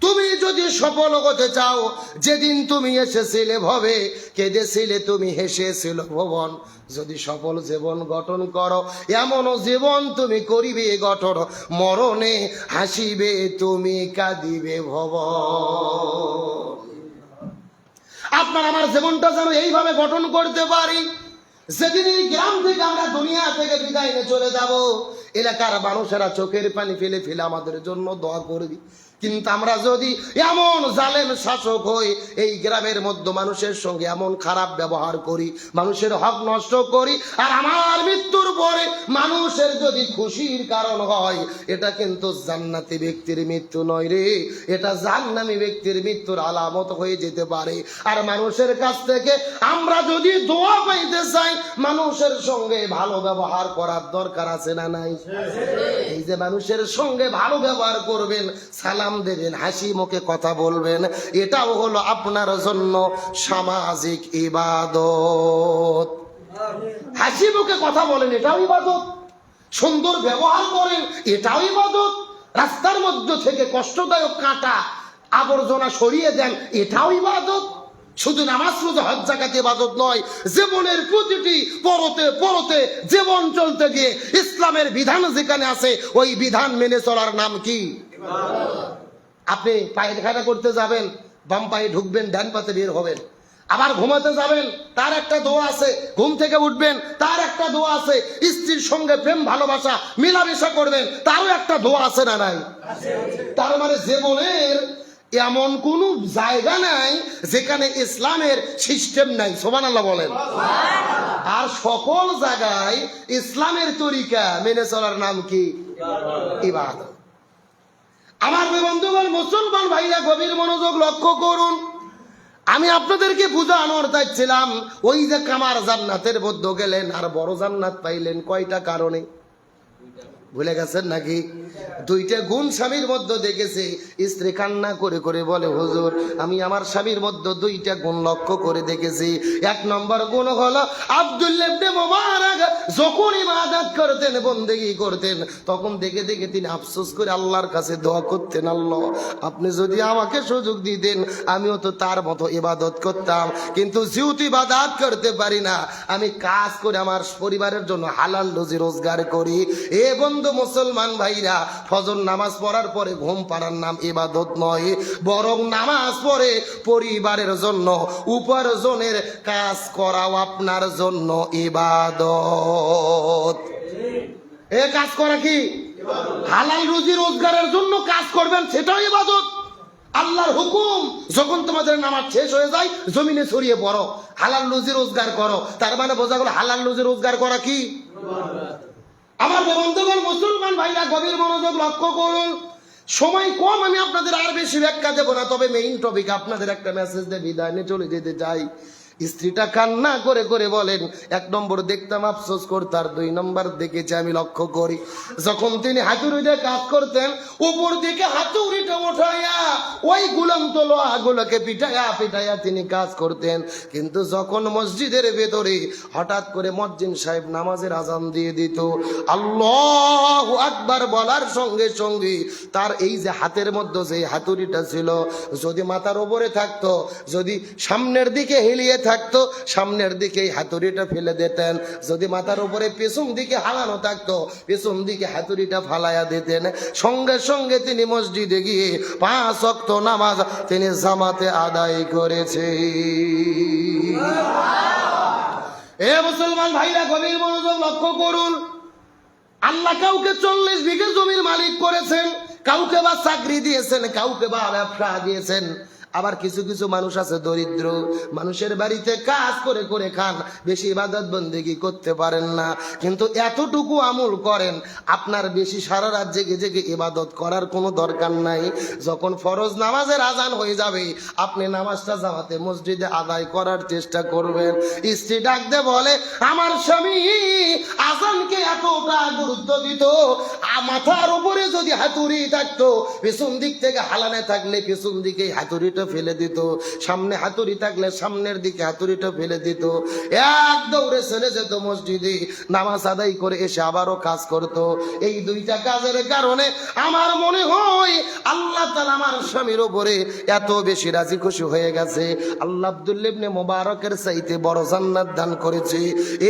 তুমি যদি সফল হতে চাও, যেদিন তুমি এসেছিলে ভবে, কেঁদেছিলে তুমি, হেসেছিল ভুবন। যদি সফল জীবন গঠন করো, এমন জীবন তুমি করিবে গঠন, মরণে হাসিবে তুমি, কাঁদিবে ভবন। আপনার আমার জীবনটা যেন এইভাবে গঠন করতে পারি, যেদিন এই গ্রাম থেকে আমরা দুনিয়া থেকে বিদায় নিয়ে চলে যাব, এলাকার মানুষেরা চোখের পানি ফেলে ফেলে আমাদের জন্য দোয়া করবি। কিন্তু আমরা যদি এমন জালেম শাসক হই, এই গ্রামের মধ্যে মানুষের সঙ্গে এমন খারাপ ব্যবহার করি, মানুষের হক নষ্ট করি, আর আমার মৃত্যুর পরে মানুষের যদি খুশির কারণ হয়, এটা কিন্তু জান্নাতি ব্যক্তির মৃত্যু নয় রে, এটা জাহান্নামী ব্যক্তির মৃত্যুর আলামত হয়ে যেতে পারে। আর মানুষের কাছ থেকে আমরা যদি দোয়া পাইতে চাই, মানুষের সঙ্গে ভালো ব্যবহার করার দরকার আছে না নাই? এই যে মানুষের সঙ্গে ভালো ব্যবহার করবেন, সালাম দেবেন, হাসি মুখে কথা বলবেন, এটাও হলো আপনার জন্য সামাজিক ইবাদত। হাসি মুখে কথা বলেন, এটাও ইবাদত। সুন্দর ব্যবহার করেন, এটাও ইবাদত। রাস্তার মধ্যে থেকে কষ্টদায়ক কাঁটা আবর্জনা সরিয়ে দেন, এটাও ইবাদত। শুধু নামাজ রোজা হজ যাকাত ইবাদত নয়, জীবনের প্রতিটি পরতে পরতে জীবন চলতে গিয়ে ইসলামের বিধান যেখানে আছে, ওই বিধান মেনে চলার নাম কি? আপনি পায়খানা করতে যাবেন, বাম পায়ে ঢুকবেন, ডান পাতে বের হবেন। আবার ঘুমাতে যাবেন, তার একটা দোয়া আছে। ঘুম থেকে উঠবেন, তার একটা দোয়া আছে। স্ত্রীর সঙ্গে প্রেম ভালোবাসা মেলামেশা করবেন, তারও একটা দোয়া আছে না নাই? তার মানে জীবনের এমন কোন জায়গা নাই যেখানে ইসলামের সিস্টেম নাই। সুবহানাল্লাহ বলেন। আর সকল জায়গায় ইসলামের তরিকা মেনে চলার নাম কি? ইবাদত। আমার বন্ধুগণ, মুসলমান ভাইরা গভীর মনোযোগ লক্ষ্য করুন। আমি আপনাদেরকে বুঝানোর চাইছিলাম, ওই যে কামার জান্নাতের মধ্যে গেলেন আর বড় জান্নাত পাইলেন কয়টা কারণে? ভুলে গেছেন নাকি? দুইটা গুণ স্বামীর মধ্যে দেখেছে। স্ত্রী কান্না করে করে বলে, হুজুর আমি আমার স্বামীর মধ্যে দুইটা গুণ লক্ষ্য করে দেখেছি। এক নম্বর গুণ হলো, আব্দুল্লাহ ইবনে মুবারক যখন ইবাদত করতেন, বন্দেগী করতেন, তখন দেখে দেখে তিনি আফসোস করে আল্লাহর কাছে দোয়া করতেন, আল্লাহ আপনি যদি আমাকে সুযোগ দিতেন, আমিও তো তার মতো ইবাদত করতাম, কিন্তু যেহেতু ইবাদত করতে পারি না, আমি কাজ করে আমার পরিবারের জন্য হালাল রুজি রোজগার করি। এ বন্ধু মুসলমান ভাইরা, ফজর নামাজ পড়ার পরে ঘুম পাড়ার নাম ইবাদত নয়, বরং নামাজ পড়ে পরিবারের জন্য উপার্জনের কাজ করাও আপনার জন্য ইবাদত। এ কাজ করা কি? হালাল রুজি রোজগারের জন্য কাজ করবেন, সেটাও ইবাদত। আল্লাহর হুকুম, যখন তোমাদের নামাজ শেষ হয়ে যায় জমিনে ছড়িয়ে পড়ো, হালাল রুজি রোজগার করো। তার মানে বোঝা গেল হালাল রুজি রোজগার করা কি? আমার বন্ধুগণ, মুসলমান ভাইরা গভীর মনোযোগ লক্ষ্য করুন। সময় কম, আমি আপনাদের আর বেশি ব্যাখ্যা দেবো না, তবে মেইন টপিক আপনাদের একটা মেসেজ দিয়ে বিদায় নিয়ে চলে যেতে চাই। স্ত্রীটা কান্না করে করে বলেন, এক নম্বর দেখতাম আফসোস করতে, আর দুই নম্বর দেখেছি আমি লক্ষ্য করি, যখন তিনি হাতুড়িতে কাজ করতেন, উপর দিকে হাতুড়িটা উঠাইয়া ওই গুলন্ত লোহাগুলোকে পিটাইয়া পিটাইয়া তিনি কাজ করতেন। কিন্তু যখন মসজিদের ভেতরে হঠাৎ করে মুয়াজ্জিন সাহেব নামাজের আজান দিয়ে দিত, আল্লাহু আকবার বলার সঙ্গে সঙ্গে তার এই যে হাতের মধ্যে যে হাতুড়িটা ছিল, যদি মাথার উপরে থাকতো, যদি সামনের দিকে হেলিয়ে থাকতো, সামনের দিকে হাতুড়িটা ফেলে দিতেন। যদি মাথার উপরে পেছন দিকে হালানো থাকতো, পেছন দিকে হাতুড়িটা ফালাইয়া দিতেন। সঙ্গে সঙ্গে তিনি মসজিদে গিয়ে 5 ওয়াক্ত নামাজ তিনি জামাতে আদায় করেছে। এ মুসলমান ভাইরা গভীর মনোযোগ লক্ষ্য করুন। আল্লাহ কাউকে 40 বিঘা জমির মালিক করেছেন, কাউকে বা চাকরি দিয়েছেন, কাউকে বা ব্যবসা দিয়েছেন। আবার কিছু কিছু মানুষ আছে দরিদ্র, মানুষের বাড়িতে কাজ করে করে খান, বেশি ইবাদত বন্দেগী করতে পারেন না, কিন্তু এতটুকু আমল করেন। আপনার বেশি সারা রাত জেগে জেগে ইবাদত করার কোনো দরকার নাই। যখন ফরজ নামাজের আজান হয়ে যাবে, আপনি নামাজটা জামাতে মসজিদে আদায় করার চেষ্টা করবেন। স্ত্রী ডাকতে বলে, আমার স্বামী আজানকে এতটা গুরুত্ব দিত, মাথার উপরে যদি হাতুড়ি থাকতো, পেছন দিক থেকে হালানে থাকলে পেছন দিকে হাতুড়িটা ফেলে দিত, সামনে হাতুড়ি থাকলে সামনের দিকে হাতুড়িটা ফেলে দিত, এক দৌড়ে চলে যেত মসজিদে, নামাজ আদায় করে এসে আবারও কাজ করত। এই দুইটা কাজের কারণে আমার মনে হয় আল্লাহ তাআলা আমার স্বামীর উপরে এত বেশি রাজি খুশি হয়ে গেছে। আল্লাহ আব্দুল্লাহ ইবনে মুবারকের চাইতে বড় জান্নাত দান করেছে।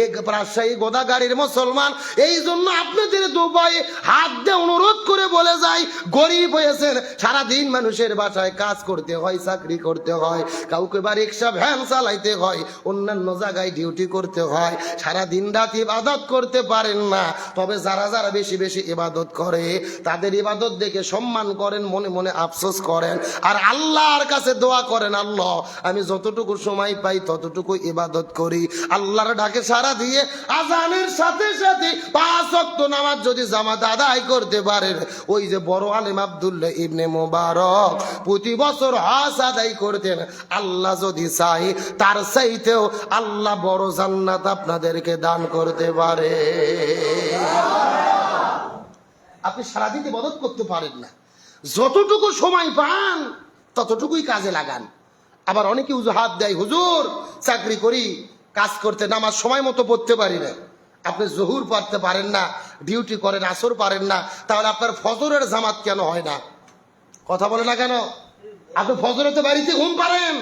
এক রাজশাহী গোদাগাড়ির মুসলমান, এই জন্য আপনাদের দুবাই হাত দিয়ে অনুরোধ করে বলে যায়, গরিব হয়েছেন, সারাদিন মানুষের বাসায় কাজ করতে হয়, চাকরি করতে হয়, কাউকে বা রিক্সা ভ্যান চালাইতে হয়, অন্যান্য জায়গায় ডিউটি করতে হয়, সারাদিন রাত ইবাদত করতে পারেন না। তবে যারা যারা বেশি বেশি ইবাদত করে তাদের ইবাদত দেখে সম্মান করেন, মনে মনে আফসোস করেন, আর আল্লাহর কাছে দোয়া করেন, আল্লাহ আমি যতটুকু সময় পাই ততটুকু ইবাদত করি। আল্লাহর ডাকে সাড়া দিয়ে আজানের সাথে সাথে 5 ওয়াক্ত নামাজ যদি জামাত আদায় করতে পারেন, ওই যে বড় আলেম আব্দুল্লাহ ইবনে মুবারক প্রতি বছর হজ আদায় করতেন, আল্লাহ যদি চাই তার চাইতেও আল্লাহ বড় জান্নাত আপনাদেরকে দান করতে পারে। আপনি সারাদিন ইবাদত করতে পারেন না, যতটুকু সময় পান ততটুকুই কাজে লাগান। আবার অনেকে অজুহাত দেয়, হুজুর চাকরি করি, কাজ করতে নামাজ সময় মতো পড়তে পারি না। আপনি জহুর পড়তে পারেন না, ডিউটি করেন, আসর পারেন না, তাহলে আপনার ফজরের জামাত কেন হয় না? কথা বলে না কেন? আপনি ফজরেতে বাড়িতে ঘুম পারেন,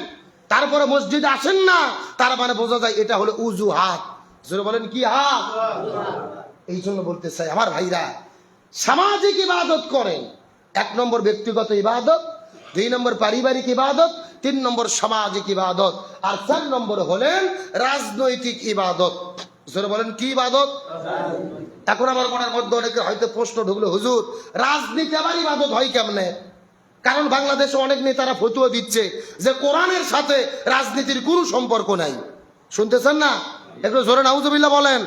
তারপরে মসজিদে আসেন না, তার মানে বোঝা যায় এটা হলো অজুহাত। জোরে বলেন কি হাত? এই জন্য বলতে চাই আমার ভাইরা, সামাজিক ইবাদত করেন। 1 নম্বর ব্যক্তিগত ইবাদত, 2 নম্বর পারিবারিক ইবাদত, 3 নম্বর সামাজিক ইবাদত, আর 4 নম্বর হলেন রাজনৈতিক ইবাদত। জোরে বলেন কি ইবাদত? এখন আমার মনের মধ্যে অনেকে হয়তো প্রশ্ন ঢুকলো, হুজুর রাজনীতি আবার ইবাদত হয় কেমনে? কারণ বাংলাদেশে অনেক নেতারা ফতোয়া দিচ্ছে যে কোরআনের সাথে রাজনীতির কোনো সম্পর্ক নাই। শুনতেছেন না? একটু জোরে নাউজুবিল্লাহ বলেন।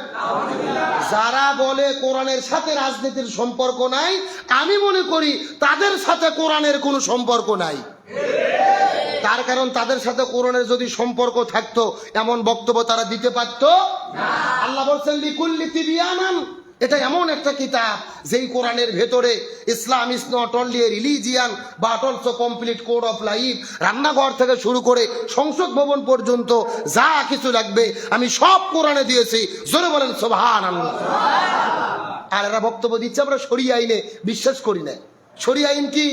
যারা বলে কোরআনের সাথে রাজনীতির সম্পর্ক নাই, আমি মনে করি তাদের সাথে কোরআনের কোনো সম্পর্ক নাই। তার কারণ তাদের সাথে কোরআনের যদি সম্পর্ক থাকতো এমন বক্তব্য তারা দিতে পারতো না। আল্লাহ বলছেন লিকুল্লি তিবিয়ানান, এটা এমন একটা কিতাব যেই কোরআনের ভেতরে Islam is not only a religion but also complete code of life. রান্নাঘর থেকে শুরু করে সংসদ ভবন পর্যন্ত যা কিছু লাগবে আমি সব কোরআনে দিয়েছি। জোরে বলেন সুবহানাল্লাহ। আর এরা বক্তব্য দিচ্ছে আমরা শরিয়া আইনে বিশ্বাস করি না। শরিয়া আইন কি?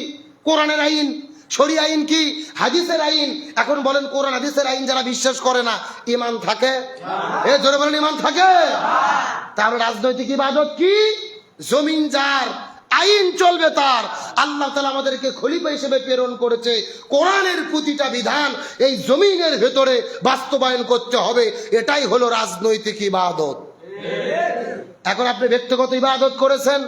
কোরআনের আইন। শরিয়া আইন কি? হাদিসের আইন। এখন বলেন কোরআন হাদিসের আইন যারা বিশ্বাস করে না, ঈমান থাকে? এ জোরে বলেন ঈমান থাকে? তার রাজনৈতিক ইবাদত কি? জমিন যার, আইন চলবে তার। আল্লাহ তাআলা আমাদেরকে খলিফা হিসেবে প্রেরণ করেছে, কোরআনের প্রতিটা বিধান এই জমিনের ভেতরে বাস্তবায়ন করতে হবে। এটাই হলো রাজনৈতিক ইবাদত। এখন আপনি ব্যক্তিগত ইবাদত করেছেন,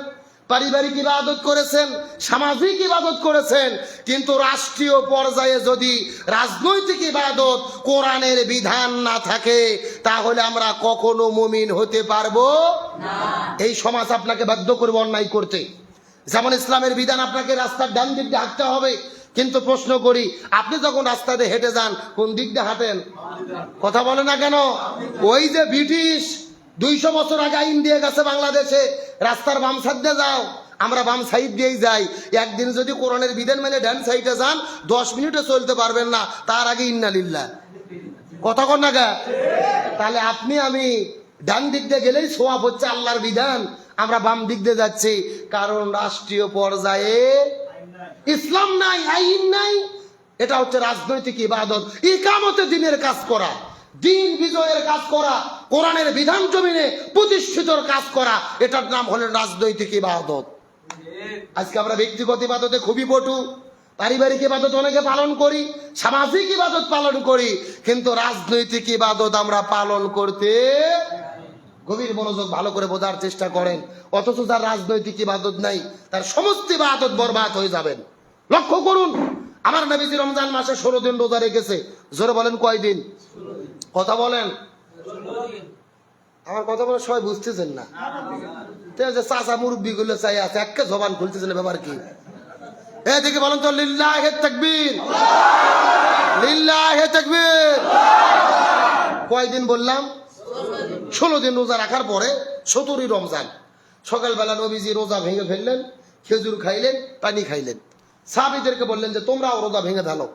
পারিবারিক ইবাদত করেছেন, সামাজিক ইবাদত করেছেন, কিন্তু রাষ্ট্রীয় পর্যায়ে যদি রাজনৈতিক ইবাদত কোরআনের বিধান না থাকে তাহলে আমরা কখনো মুমিন হতে পারবো না। এই সমাজ আপনাকে বাধ্য করবে অন্যায় করতে। যেমন ইসলামের বিধান আপনাকে রাস্তার ডান দিক দিয়ে হাঁটতে হবে, কিন্তু প্রশ্ন করি আপনি যখন রাস্তা দিয়ে হেঁটে যান কোন দিক দিয়ে হাঁটেন? কথা বলে না কেন? ওই যে ব্রিটিশ 200 বছর আগে আইন দিয়ে গেছে বাংলাদেশে, রাস্তার বাম সাইড দিয়ে যাও, আমরা বাম সাইড দিয়েই যাই। একদিন যদি কোরআনের বিধান মেনে ডান সাইডে যান 10 মিনিটে চলতে পারবেন না, তার আগে ইন্নালিল্লাহ। কথা কন না গা? তাহলে আপনি আমি ডান দিক দিয়ে গেলেই সোয়াব হচ্ছে আল্লাহর বিধান, আমরা বাম দিক দিয়ে যাচ্ছি কারণ রাষ্ট্রীয় পর্যায়ে ইসলাম নাই, আইন নাই। এটা হচ্ছে রাজনৈতিক ইবাদত। ইকামতে দ্বীনের কাজ করা, দিন বিজয়ের কাজ করা, কোরআনের বিধান জমিনে প্রতিষ্ঠিতর কাজ করা, এটার নাম হলো রাজনৈতিক ইবাদত। আজকে আমরা ব্যক্তিগত ইবাদতে খুবই পটু, পারিবারিক ইবাদত অনেকে পালন করি, সামাজিক ইবাদত পালন করি, কিন্তু রাজনৈতিক ইবাদত আমরা পালন করতে গভীর মনোযোগ ভালো করে বোঝার চেষ্টা করেন। অথচ যার রাজনৈতিক ইবাদত নাই তার সমস্ত ইবাদত বরবাদ হয়ে যাবেন। লক্ষ্য করুন, আমার নবীজি রমজান মাসে 16 দিন রোজা রেখেছে। জোরে বলেন কয়দিন? কথা বলেন। আমার কথা বলে সবাই বুঝতেছেন না। চাচা মুরব্বী গুলো চাই আছে, একটা জবান খুলতেছেন, ব্যাপার কি? এদিকে বলেন তো লিল্লাহে তাকবীর, লিল্লাহে তাকবীর। কয়দিন বললাম? 16 দিন রোজা রাখার পরে 17ই রমজান সকালবেলা নবীজি রোজা ভেঙে ফেললেন, খেজুর খাইলেন, পানি খাইলেন। সাহাবীদেরকে বললেন যে তোমরাও রোজা ভেঙে ঢালো।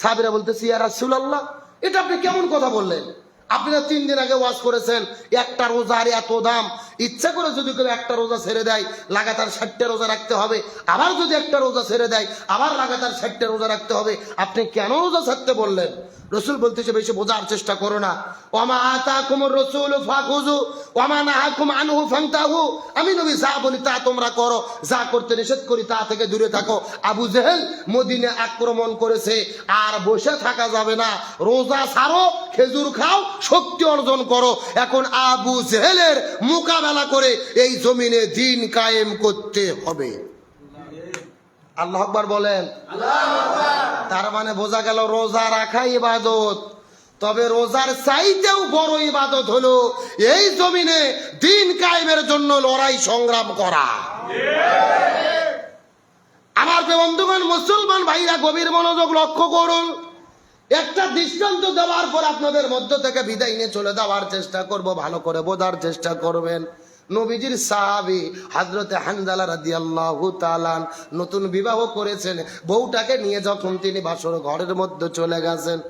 সাহাবীরা বলতেছে ইয়া রাসূলুল্লাহ, এটা আপনি কেমন কথা বললেন? আপনি না 3 দিন আগে ওয়াজ করেছেন একটা রোজার এত দাম, ইচ্ছা করে যদি কেউ একটা রোজা ছেড়ে দেয় লাগাতার 60টা রোজা রাখতে হবে, আবার যদি একটা রোজা ছেড়ে দেয় আবার লাগাতার 60টা রোজা রাখতে হবে, আপনি কেন রোজা ছাড়তে বললেন? রাসূল বলতেছে বেশি বোঝার চেষ্টা করো না। ওয়ামা আতাকুমুর রাসূলু ফাখুযু ওয়ামা নাহাকুম আনহু ফান্তাহু, আমি নবী যা বলি তা তোমরা করো, যা করতে নিষেধ করি তা থেকে দূরে থাকো। আবু জেহেল মদিনা আক্রমণ করেছে, আর বসে থাকা যাবে না, রোজা ছাড়ো, খেজুর খাও, শক্তি অর্জন করো। এখন আবু জেহেলের মোকাবেলা করে এই জমিনে দিন কায়েম করতে হবে। আল্লাহু আকবার বলেন। তার মানে বোঝা গেল রোজা রাখা ইবাদত, তবে রোজার চাইতেও বড় ইবাদত হলো এই জমিনে দিন কায়েমের জন্য লড়াই সংগ্রাম করা। আমার বন্ধুগণ, মুসলমান ভাইরা গভীর মনোযোগ লক্ষ্য করুন। একটা দৃষ্টান্ত দেওয়ার পর আপনাদের মধ্য থেকে বিদায় নিয়ে চলে যাওয়ার চেষ্টা করব, ভালো করে বোঝার চেষ্টা করবেন। নবীজির সাহাবী হযরতে হানজালা রাদিয়াল্লাহু তাআলা নতুন বিবাহ করেছেন, বউটাকে নিয়ে যখন তিনি বাসর ঘরের মধ্যে চলে গেছেন,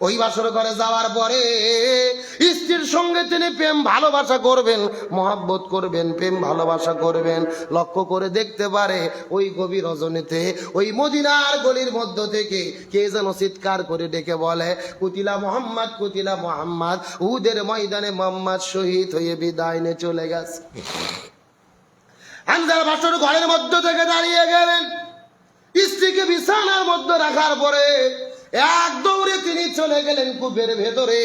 ওই বাসর ঘরে যাওয়ার পরে স্ত্রীর সঙ্গে তিনি প্রেম ভালোবাসা করবেন, মহব্বত করবেন, প্রেম ভালোবাসা করবেন। লক্ষ্য করে দেখতে পারে ওই গভীর রজনীতে ওই মদিনার গলির মধ্য থেকে কে যেন চিৎকার করে ডেকে বলে, কুতিলা মুহাম্মদ, কুতিলা মুহাম্মদ, উহুদের ময়দানে মুহাম্মদ শহীদ হয়ে বিদায় নিয়ে চলে গেছে। হানজালা বাসর ঘরের মধ্য থেকে দাঁড়িয়ে গেলেন, স্ত্রীকে বিছানার মধ্যে রাখার পরে এক দৌড়ে তিনি চলে গেলেন কূপের ভেতরে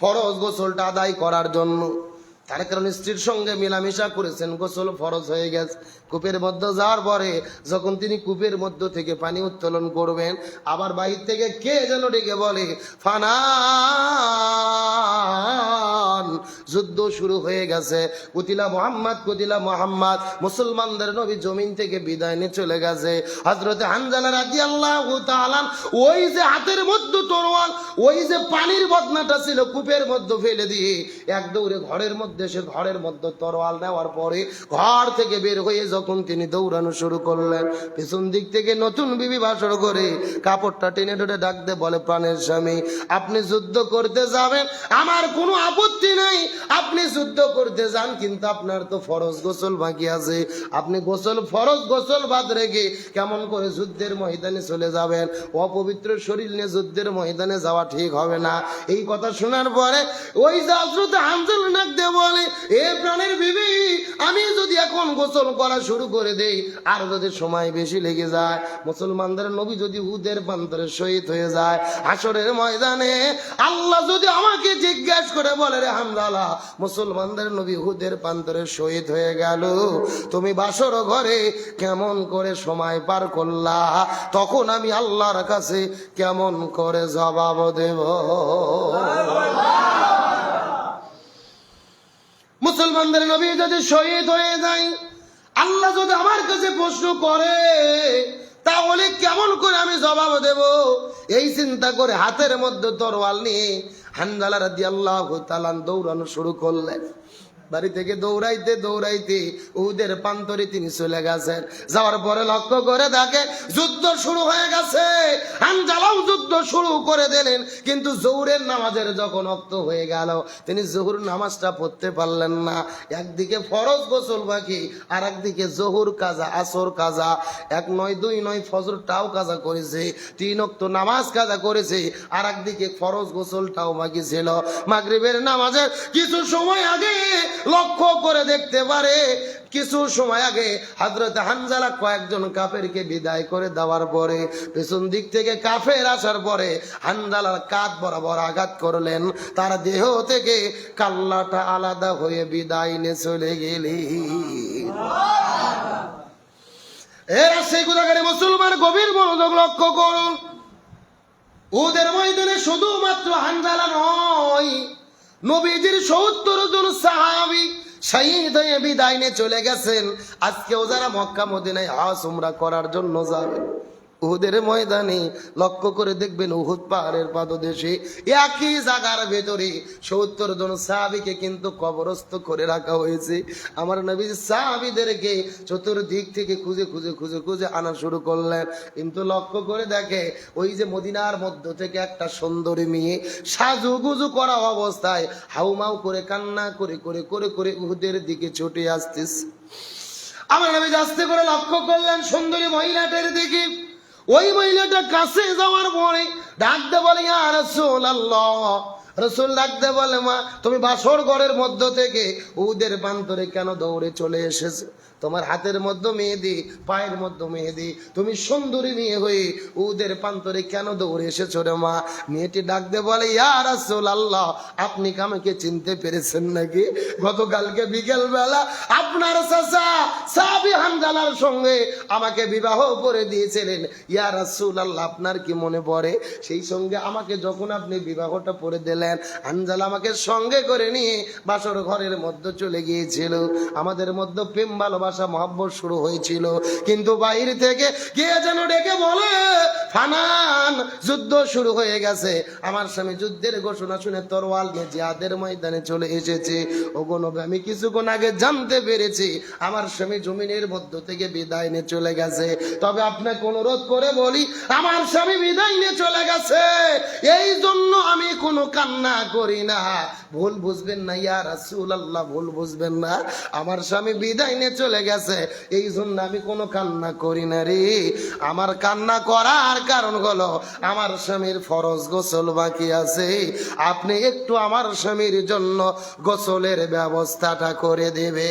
ফরজ গোসলটা আদায় করার জন্য। তার কারণ স্ত্রীর সঙ্গে মেলামেশা করেছেন, গোসল ফরজ হয়ে গেছে। কূপের মধ্যে যাওয়ার পরে যখন তিনি কূপের মধ্য থেকে পানি উত্তোলন করবেন, আবার বাহির থেকে কে যেন ডেকে বলে, ফানান, যুদ্ধ শুরু হয়ে গেছে। কুতিলা মুহাম্মদ, কুতিলা মুহাম্মদ, মুসলমানদের নবী জমিন থেকে বিদায় নিয়ে চলে গেছে। হযরতে হানজালা রাদিয়াল্লাহু তাআলা ওই যে হাতের মধ্যে তরোয়াল, ওই যে পানির বদনাটা ছিল কূপের মধ্যে ফেলে দিয়ে এক দৌড়ে ঘরের মধ্যে, সে ঘরের মধ্যে তরোয়াল নেওয়ার পরে ঘর থেকে বের হয়ে যখন তিনি দৌড়ানো শুরু করলেন, পেছন দিক থেকে নতুন বিবি বাসর করে কাপড়টা টেনে ধরে ডাক দে বলে, প্রাণের স্বামী, আপনি যুদ্ধ করতে যাবেন, আমার কোনো আপত্তি নাই, আপনি যুদ্ধ করতে যান, কিন্তু আপনার তো ফরজ গোসল বাকি আছে। আপনি গোসল, ফরজ গোসল বাদ রেখে কেমন করে যুদ্ধের ময়দানে চলে যাবেন? অপবিত্র শরীর নিয়ে যুদ্ধের ময়দানে যাওয়া ঠিক হবে না। এই কথা শোনার পরে ওই যে হযরত হানজালা ডাক দিয়ে বলে, এ প্রাণের বিবি, আমি যদি এখন গোসল করা শুরু করে দেই আর যদি সময় বেশি লেগে যায়, মুসলমানদের নবী যদি উহুদের প্রান্তরে শহীদ হয়ে যায়, হাসরের ময়দানে আল্লাহ যদি আমাকে জিজ্ঞাসা করে বলে, রে হানজালা, মুসলমানদের নবী উহুদের প্রান্তরে শহীদ হয়ে গেল, তুমি বাসর ঘরে কেমন করে সময় পার করলা, তখন আমি আল্লাহর কাছে কেমন করে জবাব দেব? মুসলমানদের নবী যদি শহীদ হয়ে যায়, আল্লাহ যদি আমার কাছে প্রশ্ন করে, তাহলে কেমন করে আমি জবাব দেব? এই চিন্তা করে হাতের মধ্যে তরোয়াল নিয়ে হানজালা রাদিয়াল্লাহু তাআলা দৌড়ানো শুরু করলেন। বাড়ি থেকে দৌড়াইতে দৌড়াইতে উহুদের প্রান্তরে তিনি চলে গেছেন। যাওয়ার পরে লক্ষ্য করে দেখে যুদ্ধ শুরু হয়ে গেছে। হানজালাও যুদ্ধ শুরু করে দিলেন, কিন্তু জোহরের নামাজের যখন ওয়াক্ত হয়ে গেল, তিনি জোহর নামাজটা পড়তে পারলেন না। একদিকে ফরজ গোসল বাকি, আর একদিকে জোহর কাজা, আসর কাজা, 1 নয় 2 নয়, ফজরটাও কাজা করেছে, 3 ওয়াক্ত নামাজ কাজা করেছে, আর একদিকে ফরজ গোসলটাও বাকি ছিল। মাগরিবের নামাজের কিছু সময় আগে লক্ষ্য করে দেখতে পারে, কিছু সময় আগে হযরত হানজালা কয়েকজন কাফেরকে বিদায় করে দেওয়ার পরে পেছন দিক থেকে কাফের আসার পরে হানজালার কাঁধ বরাবর আঘাত করলেন, তার দেহ থেকে কাল্লাটা আলাদা হয়ে বিদায় নিয়ে চলে গেলি। এরা সেই গুণাগারে মুসলমান গভীর মনোযোগ লক্ষ্য করুন। উহুদের ময়দানে শুধুমাত্র হানজালা নয়, নবীজির 70 জন সাহাবী শহীদ হয়ে বিদায় নিয়ে চলে গেছেন। আজকেও যারা মক্কা মদিনায় হজ উমরা করার জন্য যাবেন, উহুদের ময়দানে লক্ষ্য করে দেখবেন উহুদ পাহাড়ের পাদদেশে একই জায়গার ভেতরে ৭০ জন সাহাবীকে কিন্তু কবরস্থ করে রাখা হয়েছে। আমার নবী সাহাবীদেরকে চতুর্দিক থেকে খুঁজে খুঁজে খুঁজে খুঁজে আনা শুরু করলেন, কিন্তু লক্ষ্য করে দেখে ওই যে মদিনার মধ্য থেকে একটা সুন্দরী মেয়ে সাজুগুজু করা অবস্থায় হাউমাউ করে কান্না করে করে করে করে উহুদের দিকে ছুটে আসতেছে। আমার নবী আস্তে করে লক্ষ্য করলেন সুন্দরী মহিলাটার দিকে। ওই মহিলাটা কাছে যাওয়ার পরে ডাকতে বলে, ইয়া রাসূলুল্লাহ। রাসূল ডাকতে বলে, মা তুমি বাসর ঘরের মধ্য থেকে উহুদের প্রান্তরে কেন দৌড়ে চলে এসেছো? তোমার হাতের মধ্যে মেহেদি, পায়ের মধ্যে মেহেদি, তুমি সুন্দরী মেয়ে হয়ে উহুদের প্রান্তরে কেন দৌড়ে এসেছো রে মা? মেয়েটি ডাকতে বলে, ইয়া রাসূলুল্লাহ, আপনি কি আমাকে চিনতে পেরেছেন নাকি? গতকালকে বিকেল বেলা আপনার চাচা সাহাবী হানজালার সঙ্গে আমাকে বিবাহ করে দিয়েছিলেন। ইয়া রাসূলুল্লাহ, আপনার কি মনে পড়ে? সেই সঙ্গে আমাকে যখন আপনি বিবাহটা করে দিলেন, হানজালা আমাকে সঙ্গে করে নিয়ে বাসর ঘরের মধ্যে চলে গিয়েছিল। আমাদের মধ্যে প্রেম ভালোবাসা মহব্বত শুরু হয়েছিল, কিন্তু বাইরে থেকে কে যেন ডেকে বলে, ফানান, যুদ্ধ শুরু হয়ে গেছে। আমার স্বামী যুদ্ধের ঘোষণা শুনে তরোয়াল নিয়ে জিহাদের ময়দানে চলে এসেছে। ওগো নবী, আমি কিছুক্ষণ আগে জানতে পেরেছি আমার স্বামী জমিনের মধ্য থেকে বিদায় নিয়ে চলে গেছে। তবে আপনাকে অনুরোধ করে বলি, আমার স্বামী বিদায় নিয়ে চলে গেছে, এই জন্য আমি কোনো কান্না করি না। ভুল বুঝবেন না ইয়া রাসূলুল্লাহ, ভুল বুঝবেন না। আমার স্বামী বিদায় নিয়ে চলে গেছে, এই জন্য আমি কোনো কান্না করি না রে। আমার কান্না করার কারণ হলো আমার স্বামীর ফরজ গোসল বাকি আছে। আপনি একটু আমার স্বামীর জন্য গোসলের ব্যবস্থাটা করে দেবে।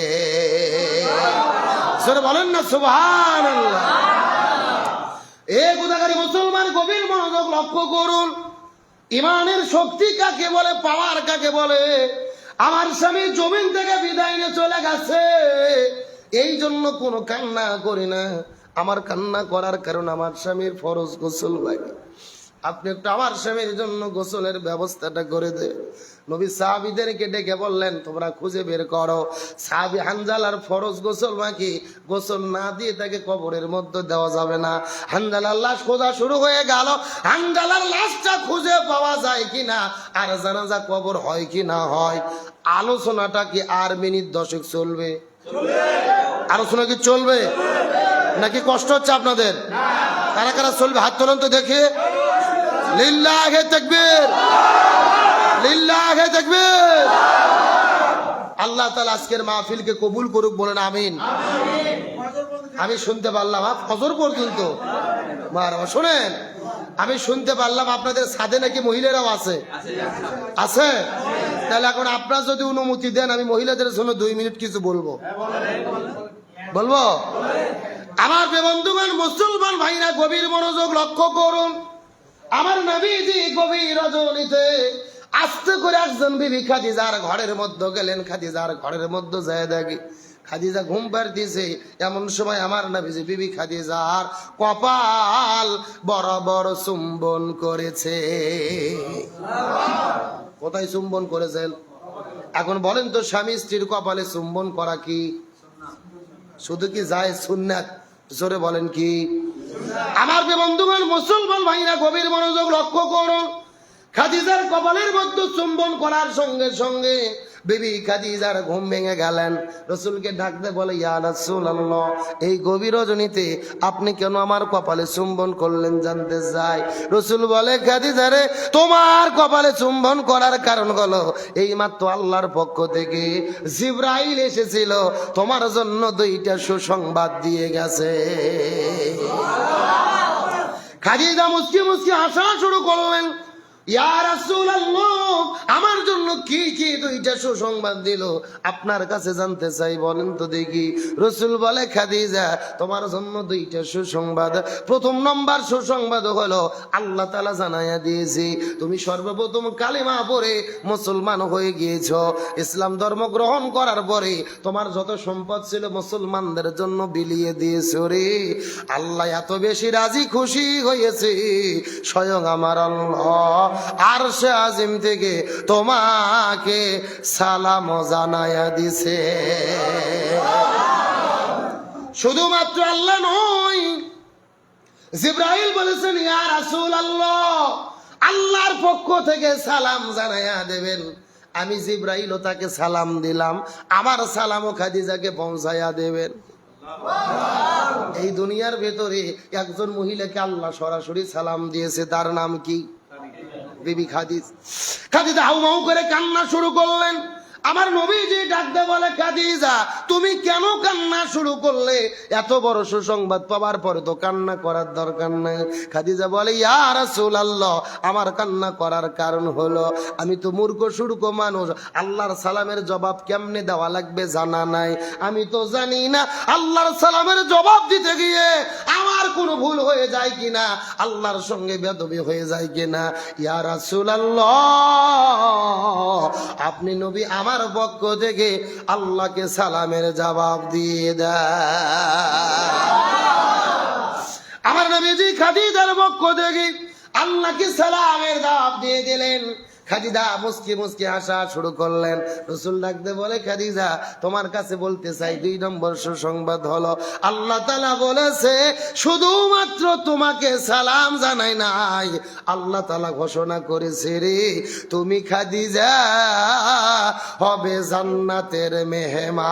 বলেন না সুবহানাল্লাহ। এ গুনাহগারী মুসলমান, গভীর মনোযোগ লক্ষ্য করুন। ইমানের শক্তি কাকে বলে, পাওয়ার কাকে বলে? আমার স্বামী জমিন থেকে বিদায় নিয়ে চলে গেছে, এই জন্য কোনো কান্না করি না। আমার কান্না করার কারণ আমার স্বামীর ফরজ গোসল লাগে। আপনি একটু আমার স্বামীর জন্য গোসলের ব্যবস্থাটা করে দে। নবী সাহাবীদেরকে ডেকে বললেন, তোমরা খুঁজে বের করো সাহাবী হানজালার ফরজ গোসল বাকি, গোসল না দিয়ে তাকে কবরের মধ্যে দেওয়া যাবে না। হানজালার লাশ খোঁজা শুরু হয়ে গেল। হানজালার লাশটা খুঁজে পাওয়া যায় কিনা, আর জানাজা কবর হয় কি না হয়। আলোচনাটা কি আর মিনিট 10 চলবে? আলোচনা কি চলবে নাকি কষ্ট হচ্ছে আপনাদের? কারা কারা চলবে হাত তোলেন তো দেখে। লিল্লাহে তাকবীর, লিল্লাহে তাকবীর। আল্লাহ তাআলা আজকের মাহফিলকে কবুল করুক, বলেন আমিন। আমি শুনতে পারলাম ফজর পর্যন্ত, মারহাবা। শুনেন, আমি শুনতে পারলাম আপনাদের ছাদে নাকি মহিলারাও আছে। আছে? তাহলে এখন আপনারা যদি অনুমতি দেন, আমি মহিলাদের জন্য 2 মিনিট কিছু বলবো। বলবো? আমার বন্ধুগণ, মুসলমান ভাইরা, গভীর মনোযোগ লক্ষ্য করুন। আমার নবীজি গভীর রজনীতে আস্তে করে একজন বিবি খাদিজার ঘরের মধ্যে গেলেন। খাদিজার ঘরের মধ্যে যায় দেখি খাদিজা ঘুম পাড়তেছে। এমন সময় আমার নবীজি বিবি খাদিজার কপাল বরাবর চুম্বন করেছে। কোথায় চুম্বন করেছেন? এখন বলেন তো, স্বামী স্ত্রীর কপালে চুম্বন করা কি শুধু কি যায় সুন্নাত? জোরে বলেন কি? আমার বন্ধুগণ, মুসলমান ভাইরা, গভীর মনোযোগ লক্ষ্য করুন। খাদিজার কপালের মধ্যে চুম্বন করার সঙ্গে সঙ্গে বিবি খাদিজার ঘুম ভেঙে গেলেন। রাসূলকে ডাকতে বলে, ইয়া রাসূলুল্লাহ, এই গভীর রজনীতে আপনি কেন আমার কপালে চুম্বন করলেন জানতে চাই। রাসূল বলে, খাদিজা রে, তোমার কপালে চুম্বন করার কারণ হলো এই মাত্র আল্লাহর পক্ষ থেকে জিবরাইল এসেছিল, তোমার জন্য 2টা সুসংবাদ দিয়ে গেছে। খাদিজা মুস্কি মুস্কি হাসা শুরু করলেন। ইয়া রাসূলুল্লাহ, আমার জন্য কি কি 2টা সুসংবাদ দিল আপনার কাছে জানতে চাই, বলেন তো দেখি। রাসূল বলে, খাদিজা, তোমার জন্য 2টা সুসংবাদ। প্রথম নম্বর সুসংবাদ হলো আল্লাহ তাআলা জানাইয়া দিয়েছে তুমি সর্বপ্রথম কালিমা পড়ে মুসলমান হয়ে গিয়েছো। ইসলাম ধর্ম গ্রহণ করার পরে তোমার যত সম্পদ ছিল মুসলমানদের জন্য বিলিয়ে দিয়েছো রে। আল্লাহ এত বেশি রাজি খুশি হয়েছে, স্বয়ং আমার আল্লাহ আরশে আজিম থেকে তোমাকে সালাম জানায়া দিছে। শুধুমাত্র আল্লাহ নয়, জিবরাইল বলেছেন, ইয়া রাসূলুল্লাহ, আল্লাহর পক্ষ থেকে সালাম জানায়া দেবেন। আমি জিবরাইলও তাকে সালাম দিলাম, আমার সালামও খাদিজাকে পৌঁছায়া দেবেন। এই দুনিয়ার ভেতরে একজন মহিলাকে আল্লাহ সরাসরি সালাম দিয়েছে, তার নাম কি? বিবি খাদিজা। খাদিজা হাউমাউ করে কান্না শুরু করলেন। আমার নবীজি ডাকতে বলে, খাদিজা তুমি কেন কান্না শুরু করলে? এত বড় সুসংবাদ পাওয়ার পরে তো কান্না করার দরকার নাই। খাদিজা বলে, ইয়া রাসূলুল্লাহ, আমার কান্না করার কারণ হলো আমি তো মূর্খ সুড়ুক মানুষ, আল্লাহর সালামের জবাব কেমনে দেওয়া লাগবে জানা নাই। আমি তো জানি না আল্লাহর সালামের জবাব দিতে গিয়ে আমার কোনো ভুল হয়ে যায় কিনা, আল্লাহর সঙ্গে বেয়াদবি হয়ে যায় কিনা। ইয়া রাসূলুল্লাহ, আপনি নবী আমার পক্ষ থেকে আল্লাহকে সালামের জবাব দিয়ে দেন। আমার নবীজি খাদিজার পক্ষ থেকে আল্লাহকে সালামের জবাব দিয়ে দিলেন। খাদিজা মুস্কি মুস্কি হাসা শুরু করলেন। রাসূল ডাকতে বলে, খাদিজা তোমার কাছে বলতে চাই 2 নম্বর সুসংবাদ হলো আল্লাহ তাআলা বলেছে শুধুমাত্র তোমাকে সালাম জানাই নাই, আল্লাহ তাআলা ঘোষণা করেছে রে তুমি খাদিজা হবে জান্নাতের মেহমান।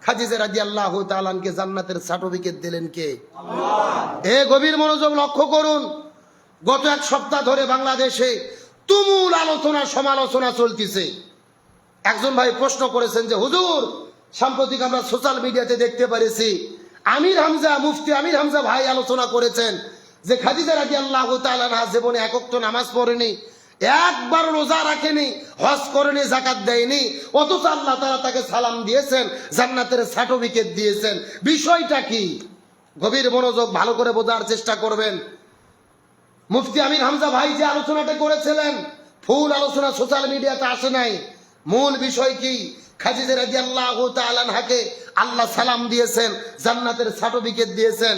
খাদিজা রাদিয়াল্লাহু তাআলা কে জান্নাতের সার্টিফিকেট দিলেন কে? আল্লাহ। এ গভীর মনোযোগ লক্ষ্য করুন। গত 1 সপ্তাহ ধরে বাংলাদেশে তুমুল আলোচনা সমালোচনা চলতেছে। একজন ভাই প্রশ্ন করেছেন যে হুজুর, সাম্প্রতিক আমরা সোশ্যাল মিডিয়াতে দেখতে পেরেছি আমির হামজা, মুফতি আমির হামজা ভাই আলোচনা করেছেন যে খাদিজা রাদিয়াল্লাহু তাআলা আনহা জীবনে এক ওয়াক্ত নামাজ পড়েনি, একবার রোজা রাখেনি, হজ করেনি, যাকাত দেয়নি, অথচ আল্লাহ তাআলা তাকে সালাম দিয়েছেন, জান্নাতের সার্টিফিকেট দিয়েছেন। বিষয়টা কি? গভীর মনোযোগ, ভালো করে বোঝার চেষ্টা করবেন। মুফতি আমির হামজা ভাই যে আলোচনাটা করেছিলেন, ফুল আলোচনা সোশ্যাল মিডিয়াতে আসে নাই। মূল বিষয় কি? খাদিজা রাদিয়াল্লাহু তাআলা আনহাকে আল্লাহ সালাম দিয়েছেন, জান্নাতের সার্টিফিকেট দিয়েছেন।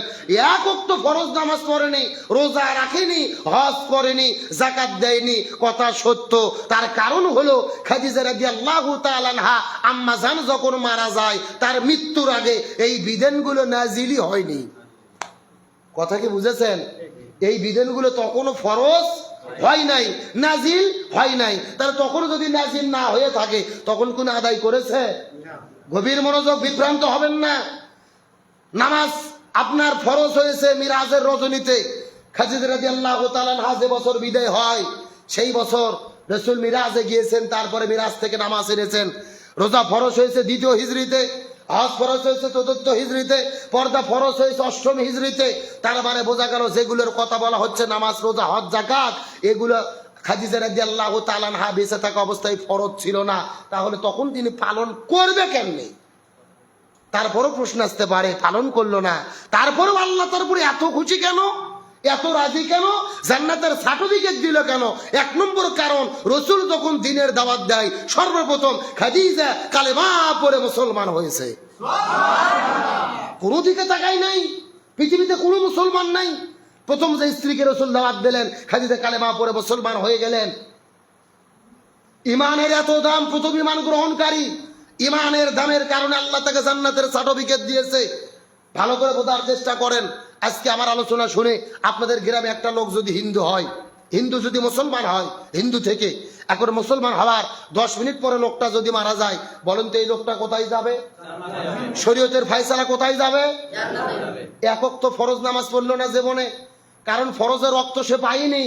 এক ওয়াক্ত ফরজ নামাজ পড়েনি, রোজা রাখেনি, হজ করেনি, যাকাত দেয়নি, কথা সত্য। তার কারণ হলো খাদিজা রাদিয়াল্লাহু তাআলা আনহা আম্মা জান যখন মারা যায় তার মৃত্যুর আগে এই বিধানগুলো নাজিলই হয়নি। কথা কি বুঝেছেন? এই বিধানগুলো তখনও ফরজ হয় নাই, নাজিল হয় নাই। তাহলে তখনও যদি নাজিল না হয়ে থাকে তখন কোন আদায় করেছে? গভীর মনোযোগ, বিভ্রান্ত হবেন না। নামাজ আপনার ফরজ হয়েছে মিরাজের রজনীতে। খাদিজা রাদিয়াল্লাহু তাআলা আনহা যে বছর বিদায় হয় সেই বছর রাসূল মিরাজে গিয়েছেন, তারপরে মিরাজ থেকে নামাজ এনেছেন। রোজা ফরজ হয়েছে 2য় হিজরিতে, হজ ফরজ হয়েছে 4র্থ হিজরিতে, পর্দা ফরজ হয়েছে 8ম হিজরিতে। তার মানে বোঝা গেল যেগুলোর কথা বলা হচ্ছে নামাজ, রোজা, হজ, যাকাত, এগুলো খাদিজা রাদিয়াল্লাহু তাআলা আনহা বেঁচে থাকা অবস্থায় ফরজ ছিল না। তাহলে তখন তিনি পালন করবে কেমনে? তারপরও প্রশ্ন আসতে পারে, পালন করলো না, তারপরেও আল্লাহ তার উপরে এত খুশি কেন, এত রাজি কেন, জান্নাতের সার্টিফিকেট দিল কেন? 1 নম্বর কারণ, রাসূল যখন দ্বীনের দাওয়াত দেয় সর্বপ্রথম খাদিজা কালেমা পড়ে মুসলমান হয়েছে। সুবহানাল্লাহ। কোনো দিকে তাকাই নাই, পৃথিবীতে কোনো মুসলমান নাই। প্রথম যে স্ত্রীকে রাসূল দাওয়াত দিলেন খাদিজা কালেমা পড়ে মুসলমান হয়ে গেলেন। ইমানের এত দাম, প্রথম ইমান গ্রহণকারী, ইমানের দামের কারণে আল্লাহ তাকে জান্নাতের সার্টিফিকেট দিয়েছে। ভালো করে বোঝার চেষ্টা করেন। আজকে আমার আলোচনা শুনে আপনাদের গ্রামে একটা লোক যদি হিন্দু হয়, হিন্দু যদি মুসলমান হয়, হিন্দু থেকে এখন মুসলমান হওয়ার 10 মিনিট পরে লোকটা যদি মারা যায়, বলেন তো এই লোকটা কোথায় যাবে? শরীয়তের ফায়সালা কোথায় যাবে? এক ওয়াক্ত ফরজ নামাজ পড়লো না জীবনে, কারণ ফরজের রক্ত সে পায়নি।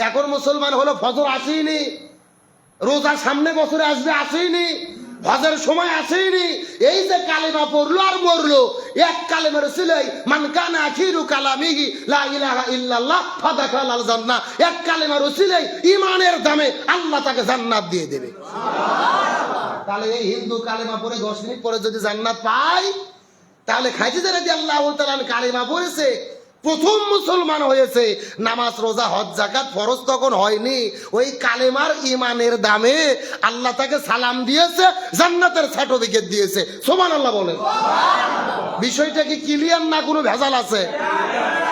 এখন মুসলমান হলো, ফজর আসেনি, রোজা সামনে বছরে আসবে আসেনি, হজের সময় আসেনি। এই যে কালেমা পড়লো আর মরলো, এক কালেমার সিলাই মান কানা আখিরু কালামিহি লা ইলাহা ইল্লাল্লাহ ফাদাখালাল জান্নাহ। এক কালেমার সিলাই ইমানের দামে আল্লাহ তাকে জান্নাত দিয়ে দেবে। সুবহানাল্লাহ। তাহলে এই হিন্দু কালেমা পড়ে 10 মিনিট পরে যদি জান্নাত পায়, তাহলে খাদিজা রাদিয়াল্লাহু তাআলা কালেমা পড়েছে, প্রথম মুসলমান হয়েছে। নামাজ, রোজা, হজ, যাকাত ফরজ তখন হয়নি। ওই কালেমার ইমানের দামে আল্লাহ তাকে সালাম দিয়েছে, জান্নাতের সার্টিফিকেট দিয়েছে। সুবহানাল্লাহ বলেন। বিষয়টা কি ক্লিয়ার না কোনো ভেজাল আছে?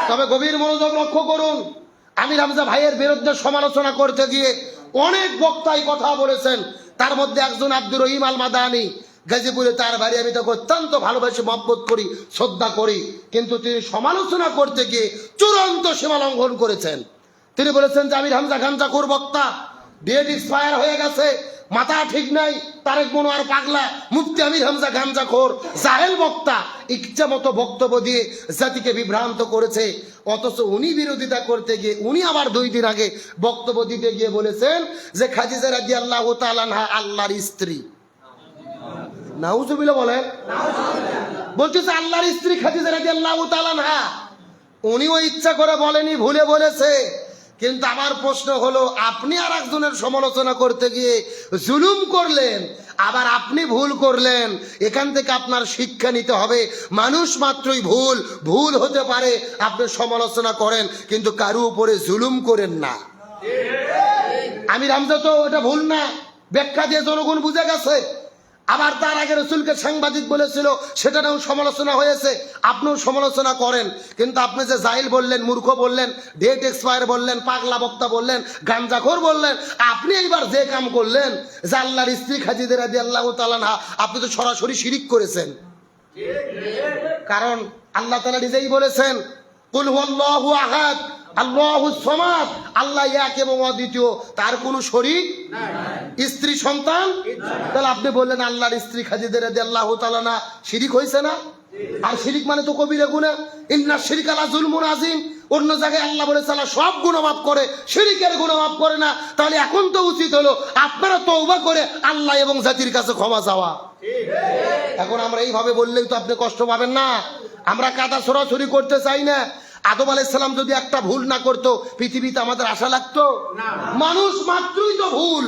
তবে গভীর মনোযোগ লক্ষ্য করুন। আমির হামজা ভাইয়ের বিরুদ্ধে সমালোচনা করতে গিয়ে অনেক বক্তাই কথা বলেছেন। তার মধ্যে একজন আব্দুর রহিম আল মাদানী, গাজীপুরে তার বাড়ি, আমি তাকে অত্যন্ত ভালোবাসি, মহব্বত করি, শ্রদ্ধা করি, কিন্তু তিনি সমালোচনা করতে গিয়ে চূড়ান্ত সীমা লঙ্ঘন করেছেন। তিনি বলেছেন যে আমির হামজা গাঞ্জাখোর বক্তা, ডেট এক্সপায়ার হয়ে গেছে, মাথা ঠিক নাই, তারেক মনোয়ার পাগলা, মুফতি আমির হামজা গাঞ্জাখোর, জাহেল বক্তা, ইচ্ছা মতো বক্তব্য দিয়ে জাতিকে বিভ্রান্ত করেছে। অথচ উনি বিরোধিতা করতে গিয়ে উনি আবার 2 দিন আগে বক্তব্য দিতে গিয়ে বলেছেন যে খাদিজা রাদিয়াল্লাহু তাআলা আনহা আল্লাহর স্ত্রী। নাউজুবিল্লাহ বলেন, বলতেছে আল্লাহর স্ত্রী খাদিজা রাদিয়াল্লাহু তাআলা আনহা। উনি ওই ইচ্ছা করে বলেনি, ভুলে বলেছে। কিন্তু আমার প্রশ্ন হলো, আপনি আর একজনের সমালোচনা করতে গিয়ে জুলুম করলেন, আবার আপনি ভুল করলেন। এখান থেকে আপনার শিক্ষা নিতে হবে, মানুষ মাত্রই ভুল, ভুল হতে পারে, আপনি সমালোচনা করেন, কিন্তু কারো উপরে জুলুম করেন না। আমির হামজা তো ওটা ভুল না, ব্যাখ্যা দিয়ে জনগণ বুঝে গেছে। আবার তার আগে রসুলকে সাংবাদিক বলেছিল, সেটাও সমালোচনা হয়েছে, আপনিও সমালোচনা করেন। কিন্তু আপনি যে জাহিল বললেন, মূর্খ বললেন, ডেট এক্সপায়ার বললেন, পাগলা বক্তা বললেন, গাঞ্জাখোর বললেন, আপনি এইবার যে কাম করলেন যে আল্লাহর স্ত্রী খাদিজা রাদিয়াল্লাহু তাআলা আনহা, আপনি তো সরাসরি শিরিক করেছেন। কারণ আল্লাহ তাআলা নিজেই বলেছেন, কুল হুয়াল্লাহু আহাদ আল্লাহুস সামাদ, আল্লাহ এক এবং অদ্বিতীয়, তার কোনো শরীক নাই, স্ত্রী সন্তান। তাহলে আপনি বললেন আল্লাহর স্ত্রী খাদিজা রাদিয়াল্লাহু তাআলা না, শিরিক হয়েছে না? আর শিরিক মানে তো কবিরা গুনাহ, ইন্নাশ শিরকা লা যুলমুন আযীম। অন্য জায়গায় আল্লাহ বলেছে আল্লাহ সব গুনাহ মাফ করে, শিরিকের গুনাহ মাফ করে না। তাহলে এখন তো উচিত হলো আপনারা তওবা করে আল্লাহ এবং জাতির কাছে ক্ষমা চাওয়া। এখন আমরা এইভাবে বললেই তো আপনি কষ্ট পাবেন না। আমরা কাদা ছড়াছড়ি করতে চাই না। আদম আলাইহিস সালাম যদি একটা ভুল না করতো, পৃথিবীতে আমাদের আশা লাগতো? মানুষ মাত্রই তো ভুল,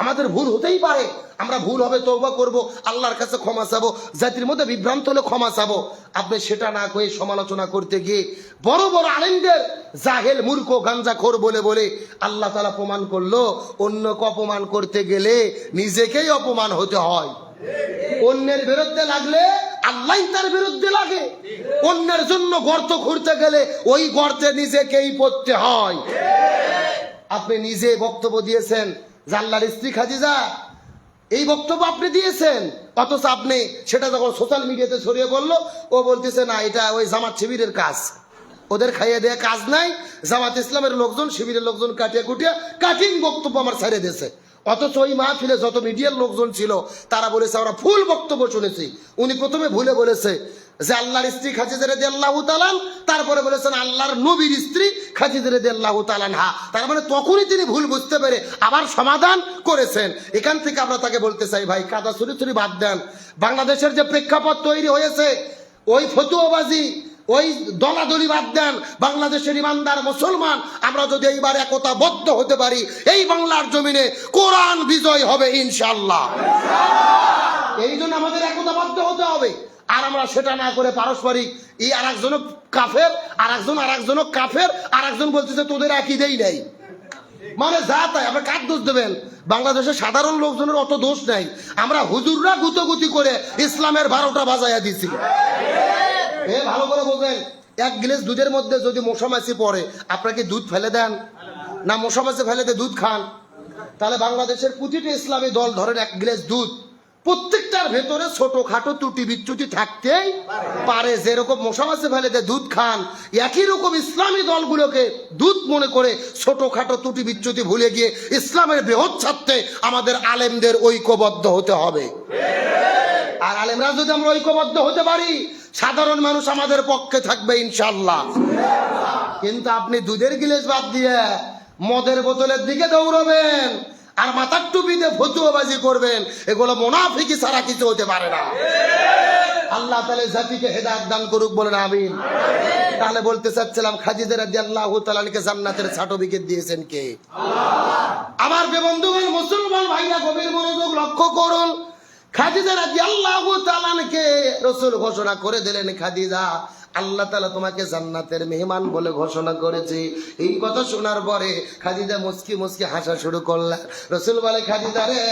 আমাদের ভুল হতেই পারে। আমরা ভুল হবে তওবা করব, আল্লাহর কাছে ক্ষমা চাবো, জাতির মধ্যে বিভ্রান্ত হলে ক্ষমা চাবো। আপনি সেটা না করে সমালোচনা করতে গিয়ে বড় বড় আলেমদের জাহেল, মূর্খ, গাঞ্জাখোর বলে বলে আল্লাহ তাআলা প্রমাণ করলো, অন্যকে অপমান করতে গেলে নিজেকেই অপমান হতে হয়। অন্যের বিরুদ্ধে লাগলে আল্লাহ তার বিরুদ্ধে লাগে। অন্যের জন্য গর্ত খুঁড়তে গেলে ওই গর্তে নিজেকেই পড়তে হয়। আপনি নিজে বক্তব্য দিয়েছেন যে আল্লাহর স্ত্রী খাদিজা, এই বক্তব্য আপনি দিয়েছেন, অথচ আপনি সেটা যখন সোশ্যাল মিডিয়াতে ছড়িয়ে বললো, ও বলতেছে না এটা ওই জামাত শিবিরের কাজ, ওদের খাইয়ে দেয়া কাজ নাই, জামাত ইসলামের লোকজন, শিবিরের লোকজন কাটিয়ে কুটিয়ে কাটিং বক্তব্য আমার ছেড়ে দিয়েছে। অথচ ওই মাহফিলে যত মিডিয়ার লোকজন ছিল তারা বলেছে আমরা ফুল বক্তব্য শুনেছি। উনি প্রথমে ভুলে বলেছে যে আল্লাহর স্ত্রী খাদিজা রাদিয়াল্লাহু তাআলা, তারপরে বলেছেন আল্লাহর নবীর স্ত্রী খাদিজা রাদিয়াল্লাহু তাআলা আনহা। তার মানে তখনই তিনি ভুল বুঝতে পেরে আবার সমাধান করেছেন। এখান থেকে আমরা তাকে বলতে চাই, ভাই কাদা ছুরি বাদ দেন। বাংলাদেশের যে প্রেক্ষাপট তৈরি হয়েছে, ওই ফতুয়াবাজি, ওই দলাদলি বাদ দেন। বাংলাদেশের ইমানদার মুসলমান আমরা যদি এইবার একতাবদ্ধ হতে পারি, এই বাংলার জমিনে কোরআন বিজয় হবে ইনশাআল্লাহ। এই জন্য আমাদের একতাবদ্ধ হতে হবে। আর আমরা সেটা না করে পারস্পরিক এই আর একজন কাফের, আর একজন কাফের, আর একজন বলতেছে তোদের আকীদাই নেই, মানে যা তাই। আমরা কার দোষ দেবেন? বাংলাদেশের সাধারণ লোকজনের অত দোষ নাই। আমরা হুজুররা গুতগুতি করে ইসলামের 12টা বাজাইয়া দিছি। ভালো করে বলবেন, 1 গ্লাস দুধের মধ্যে যদি মশা মাছি পড়ে, আপনাকে দুধ ফেলে দেন না মশা মাছি ফেলে দিয়ে দুধ খান? তাহলে বাংলাদেশের প্রতিটি ইসলামী দল ধরেন 1 গ্লাস দুধ, প্রত্যেকটার ভেতরে ছোটখাটো ত্রুটি বিচ্যুতি থাকতেই পারে। যেরকম মশা মাছি ফেলে দিয়ে দুধ খান, একই রকম ইসলামী দলগুলোকে দুধ মনে করে ছোটখাটো ত্রুটি বিচ্যুতি ভুলে গিয়ে ইসলামের বৃহৎ স্বার্থে আমাদের আলেমদের ঐক্যবদ্ধ হতে হবে। আর আলেমরা যদি আমরা ঐক্যবদ্ধ হতে পারি, সাধারণ মানুষ আমাদের পক্ষে থাকবে ইনশাআল্লাহ। কিন্তু আপনি দুধের গিলাস বাদ দিয়ে মদের বোতলের দিকে দৌড়বেন আর মাথার টুপিতে ফতুয়াবাজি করবেন, এগুলো মুনাফিকি ছাড়া কিছু হতে পারে না। আল্লাহ তাআলা জাতিকে হেদায়েত দান করুক, বলেন আমিন। তাহলে বলতে চাচ্ছিলাম, খাদিজা রাদিয়াল্লাহু তাআলা কে জান্নাতের সার্টিফিকেট দিয়েছেন কে? আল্লাহ। আমার বন্ধুগণ, মুসলমান ভাইরা গভীর মনোযোগ লক্ষ্য করুন। খাদিজা রাদিয়াল্লাহু তাআলা কে রাসূল ঘোষণা করে দিলেন, খাদিজা আল্লাহ তাআলা তোমাকে জান্নাতের মেহমান বলে ঘোষণা করেছে। এই কথা শোনার পরে খাদিজা মুস্কি মুস্কি হাসা শুরু করলেন। রাসূল বলে, খাদিজা রে,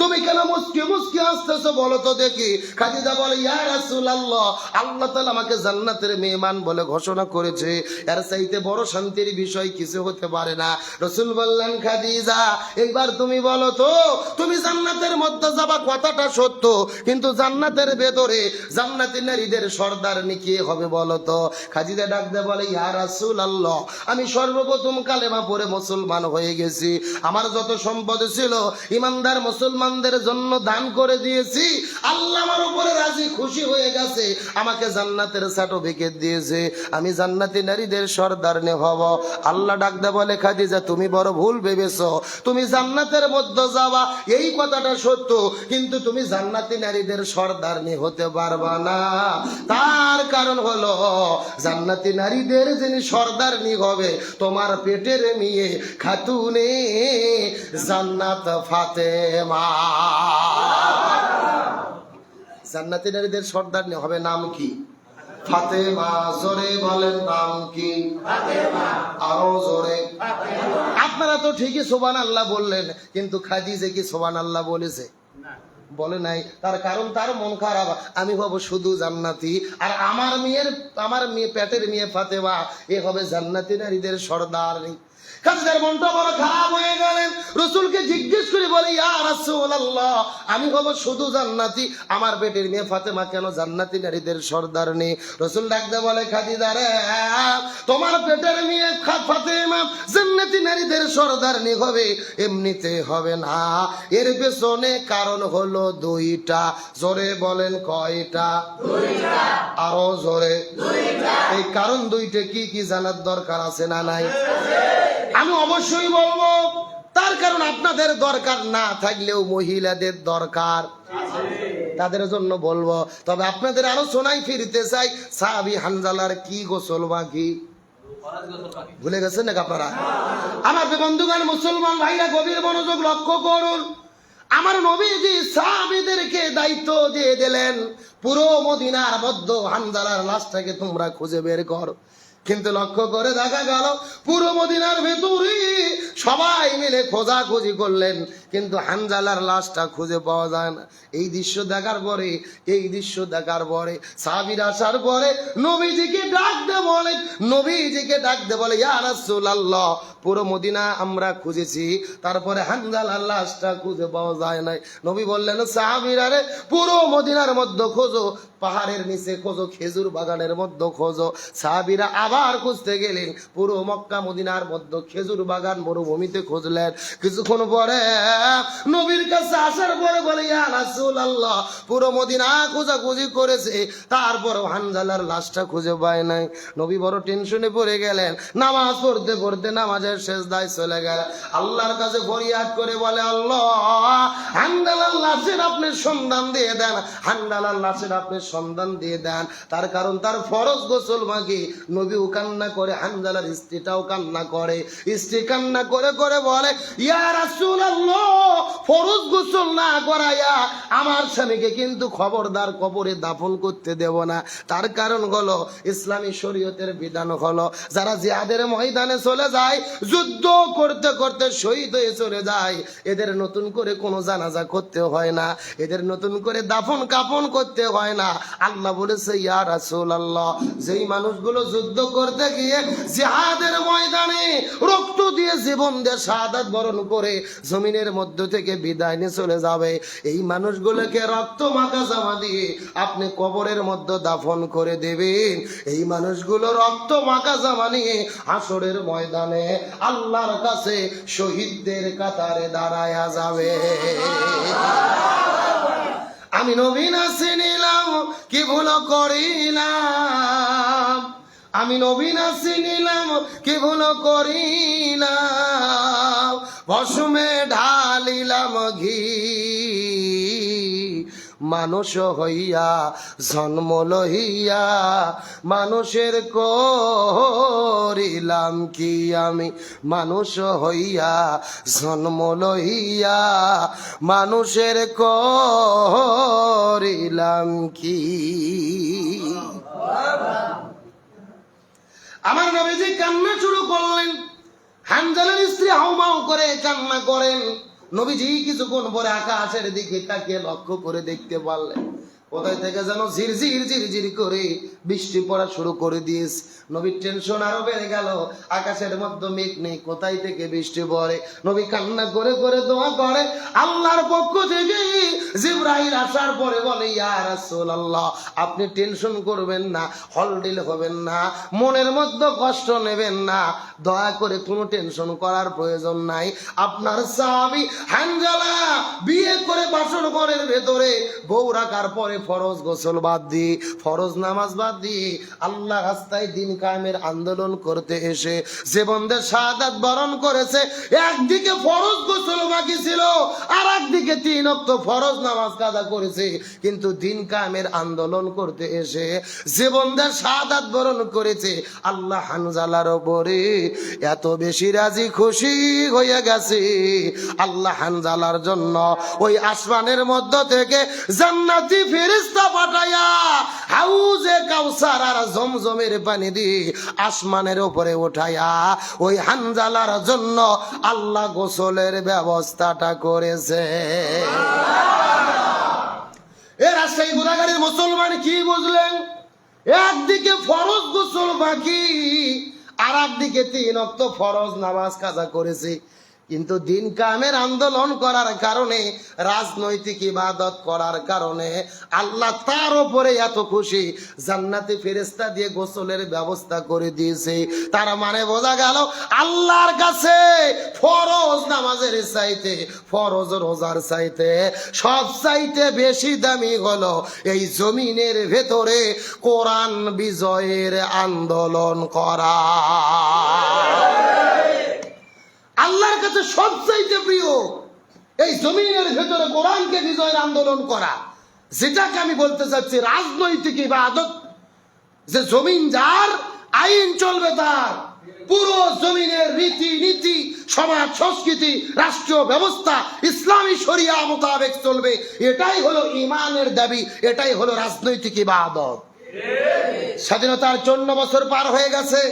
তুমি কেন মুস্কি মুস্কি হাসতেছো বলো তো দেখি। খাদিজা বলে, ইয়া রাসূলুল্লাহ, আল্লাহ তাআলা আমাকে জান্নাতের মেহমান বলে ঘোষণা করেছে, এর চাইতে বড় শান্তির বিষয় কিছু হতে পারে না। রাসূল বললেন, খাদিজা একবার তুমি বলো তো, তুমি জান্নাতের মধ্যে যাবা কথাটা সত্য, কিন্তু জান্নাতের ভেতরে জান্নাতি নারীদের সর্দারনি কে হবে বলো তো। খাদিজা ডাক দিয়ে বলে, ইয়া রাসূলুল্লাহ, আমি সর্বপ্রথম কালেমা পড়ে মুসলমান হয়ে গেছি, আমার যত সম্পদ ছিল ইমানদার মুসলমানদের জন্য দান করে দিয়েছি, আল্লাহ আমার উপরে রাজি খুশি হয়ে গেছে, আমাকে জান্নাতের সার্টিফিকেট দিয়েছে, আমি জান্নাতি নারীদের সর্দারনি হব। আল্লাহ ডাক দিয়ে বলে, খাদিজা তুমি বড় ভুল ভেবেছো, তুমি জান্নাতের মধ্যে যাবা এই কথাটা সত্য, কিন্তু তুমি জান্নাতি নারীদের সর্দারনি হতে পারবা না। তার কারণ হলো জান্নাতি নারীদের যিনি সর্দারনি হবে তোমার পেটের মেয়ে খাতুনে জান্নাত ফাতেমা। জান্নাতি নারীদের সর্দারনি হবে নাম কি? ফাতেমা। জোরে বলেন নাম কি? ফাতেমা। আরো জোরে। আপনারা তো ঠিকই সুবহানাল্লাহ বললেন, কিন্তু খাদিজা কি সুবহানাল্লাহ বলেছে? বলে নাই। তার কারণ তার মন খারাপ, আমি হব শুধু জান্নাতি, আর আমার মেয়ে পেটের মেয়ে ফাতেমা এ হবে জান্নাতি নারীদের সর্দারনি। খাদিজার মনটা বড় খারাপ হয়ে গেলেন। রাসূলকে জিজ্ঞেস করে বলে, ইয়া রাসূলুল্লাহ, আমি হব শুধু জান্নাতি, আমার পেটের মেয়ে ফাতেমা কেন জান্নাতি নারীদের সর্দারনি? রাসূল ডাকতে বলে, খাদিজা রে, তোমার পেটের মেয়ে ফাতেমা জান্নাতি নারীদের সর্দারনি হবে এমনিতে হবে না, এর পেছনে কারণ হলো দুইটা। জোরে বলেন কয়টা? দুইটা। আরো জোরে। দুইটা। এই কারণ দুইটা কি কি জানার দরকার আছে না নাই? আমি অবশ্যই বলবো। তার কারণ আপনাদের দরকার না থাকলেও মহিলাদের দরকার, তাদের জন্য বলবো। তবে আপনাদের আলোচনায় ফিরতে চাই, সাহাবী হানজালার কি গোসল বাকি ভুলে গেছেন নাকি আপনারা? আমার বন্ধুগণ, মুসলমান ভাইরা গভীর মনোযোগ লক্ষ্য করুন। আমার নবীজি সাহাবীদেরকে দায়িত্ব দিয়ে দিলেন, পুরো মদিনার মধ্যে হানজালার লাশটাকে তোমরা খুঁজে বের করো। কিন্তু লক্ষ্য করে দেখা গেল পুরো মদিনার ভেতরে সবাই মিলে খোঁজাখুঁজি করলেন, কিন্তু হানজালার লাশটা খুঁজে পাওয়া যায় না। এই দৃশ্য দেখার পরে সাহাবীরা আসার পরে নবীজিকে ডাকতে বলে, ইয়া রাসূলুল্লাহ, পুরো মদিনা আমরা খুঁজেছি, তারপরে হানজালার লাশটা খুঁজে পাওয়া যায় নাই। নবী বললেন, সাহাবীরা রে, পুরো মদিনার মধ্যে খোঁজো, পাহাড়ের নিচে খোঁজো, খেজুর বাগানের মধ্যে খোঁজো। সাহাবীরা আবার খুঁজতে গেলেন, পুরো মক্কা মদিনার মধ্যে খেজুর বাগান মরুভূমিতে খুঁজলেন। কিছুক্ষণ পরে নবীর কাছে আসার পরে বলে, ইয়া রাসূলুল্লাহ, পুরো মদিনা খোঁজাখুঁজি করেছে, তারপরও হানজালার লাশটা খুঁজে পায় নাই। নবী বড় টেনশনে পড়ে গেলেন। নামাজ পড়তে পড়তে নামাজের সিজদায় চলে গেলেন, আল্লাহর কাছে ফরিয়াদ করে বলে, আল্লাহ, হানজালার লাশের আপনি সন্ধান দিয়ে দেন, হানজালার লাশের আপনি সন্ধান দিয়ে দেন। তার কারণ তার ফরজ গোসল বাকি। নবীও কান্না করে, হানজালার স্ত্রীটাও কান্না করে। স্ত্রী কান্না করে করে বলে, ইয়া রাসূলুল্লাহ, ফরজ গোসল না করাইয়া আমার স্বামীকে কিন্তু খবরদার কবরে দাফন করতে দেব না। তার কারণ হলো ইসলামী শরীয়তের বিধান হলো, যারা জিহাদের ময়দানে চলে যায়, যুদ্ধ করতে করতে শহীদ হয়ে চলে যায়, এদের নতুন করে কোনো জানাজা করতে হয় না, এদের নতুন করে দাফন কাফন করতে হয় না। আল্লাহ বলেছে, ইয়া রাসূলুল্লাহ, যেই মানুষগুলো যুদ্ধ করতে গিয়ে জিহাদের ময়দানে রক্ত দিয়ে জীবন দিয়ে শাহাদাত বরণ করে জমিনের মধ্য থেকে বিদায় নিয়ে চলে যাবে, এই মানুষগুলোকে রক্ত মাখা জামা দিয়ে আপনি কবরের মধ্যে দাফন করে দেবেন। এই মানুষগুলো রক্ত মাখা জামা নিয়ে হাসরের ময়দানে আল্লাহর কাছে শহীদদের কাতারে দাঁড়ায়া যাবে। আমি নবী না চিনিলাম কি ভুল করিলাম, আমি নবী না চিনিলাম কি ভুল করিলাম, ভস্মে ঢালিলাম ঘি, মানুষ হইয়া জন্ম লইয়া মানুষের করিলাম কি, আমি মানুষ হইয়া জন্ম লইয়া মানুষের করিলাম কি। করে কান্না করেন। নবীজি কিছুক্ষণ পরে আকাশের দিকে তাকিয়ে লক্ষ্য করে দেখতে পারলেন কোথায় থেকে যেন ঝিরঝির ঝিরঝির করে বৃষ্টি পড়া শুরু করে দিয়েছে। নবীর টেনশন আরো বেড়ে গেল, আকাশের মধ্যে মেঘ নেই, কোথায় থেকে বৃষ্টি পড়ে। নবী কান্না করে করে দোয়া করে, আল্লাহর পক্ষ থেকে জিবরাইল আসার পরে বলে, ইয়া রাসূলুল্লাহ, আপনি টেনশন করবেন না, হলডিল হবেন না, মনের মধ্যে কষ্ট নেবেন না, দয়া করে কোনো টেনশন করার প্রয়োজন নাই। আপনার সাহাবী হানজালা বিয়ে করে বাসর ঘরের ভেতরে বউ রাখার পরে ফরজ গোসল বাদ দিয়ে, ফরজ নামাজ বাদ দিয়ে আল্লাহ রাস্তায় দিন কায়েমের আন্দোলন করতে এসে যে বন্দে শাহাদাত বরণ করেছে, একদিকে ফরজ গোসল বাকি ছিল আর একদিকে 3 ওয়াক্ত ফরজ নামাজ কাজা করেছে, কিন্তু দিন কায়েমের আন্দোলন করতে এসে যে বন্দে শাহাদাত বরণ করেছে, আল্লাহ হানজালার উপরে এত বেশি রাজি খুশি হয়ে গেছে, আল্লাহ হানজালার জন্য ওই আসমানের মধ্য থেকে জান্নাতি ফেরেশতা পাঠায়া হাউজে কাউসার আর জমজমের পানি দিয়ে আসমানের উপরে উঠায়া ওই হানজালার জন্য আল্লাহ গোসলের ব্যবস্থাটা করেছে। এরা সেই গুনাহগারের মুসলমান কি বুঝলেন? একদিকে ফরজ গোসল বাকি আর একদিকে 3 ওয়াক্ত ফরজ নামাজ কাজা করেছে, কিন্তু দিন কায়েমের আন্দোলন করার কারণে, রাজনৈতিক ইবাদত করার কারণে আল্লাহ তার উপরে এত খুশি, জান্নাতি ফেরেশতা দিয়ে গোসলের ব্যবস্থা করে দিয়েছে। তার মানে বোঝা গেল আল্লাহর কাছে ফরজ নামাজের চাইতে, ফরজ রোজার চাইতে সব চাইতে বেশি দামি হলো এই জমিনের ভেতরে কোরআন বিজয়ের আন্দোলন করা। আল্লাহর কাছে সবচাইতে প্রিয় এই জমিনের ভেতরে কোরআনকে বিজয়ের আন্দোলন করা, যেটাকে আমি বলতে চাচ্ছি রাজনৈতিক ইবাদত। যে জমিন যার, আইন চলবে তার, পুরো জমিনের রীতি নীতি, সমাজ সংস্কৃতি, রাষ্ট্রীয় ব্যবস্থা ইসলামী শরিয়া মোতাবেক চলবে, এটাই হলো ঈমানের দাবি, এটাই হলো রাজনৈতিক ইবাদত। স্বাধীনতার 54 বছর পার হয়ে গেছে,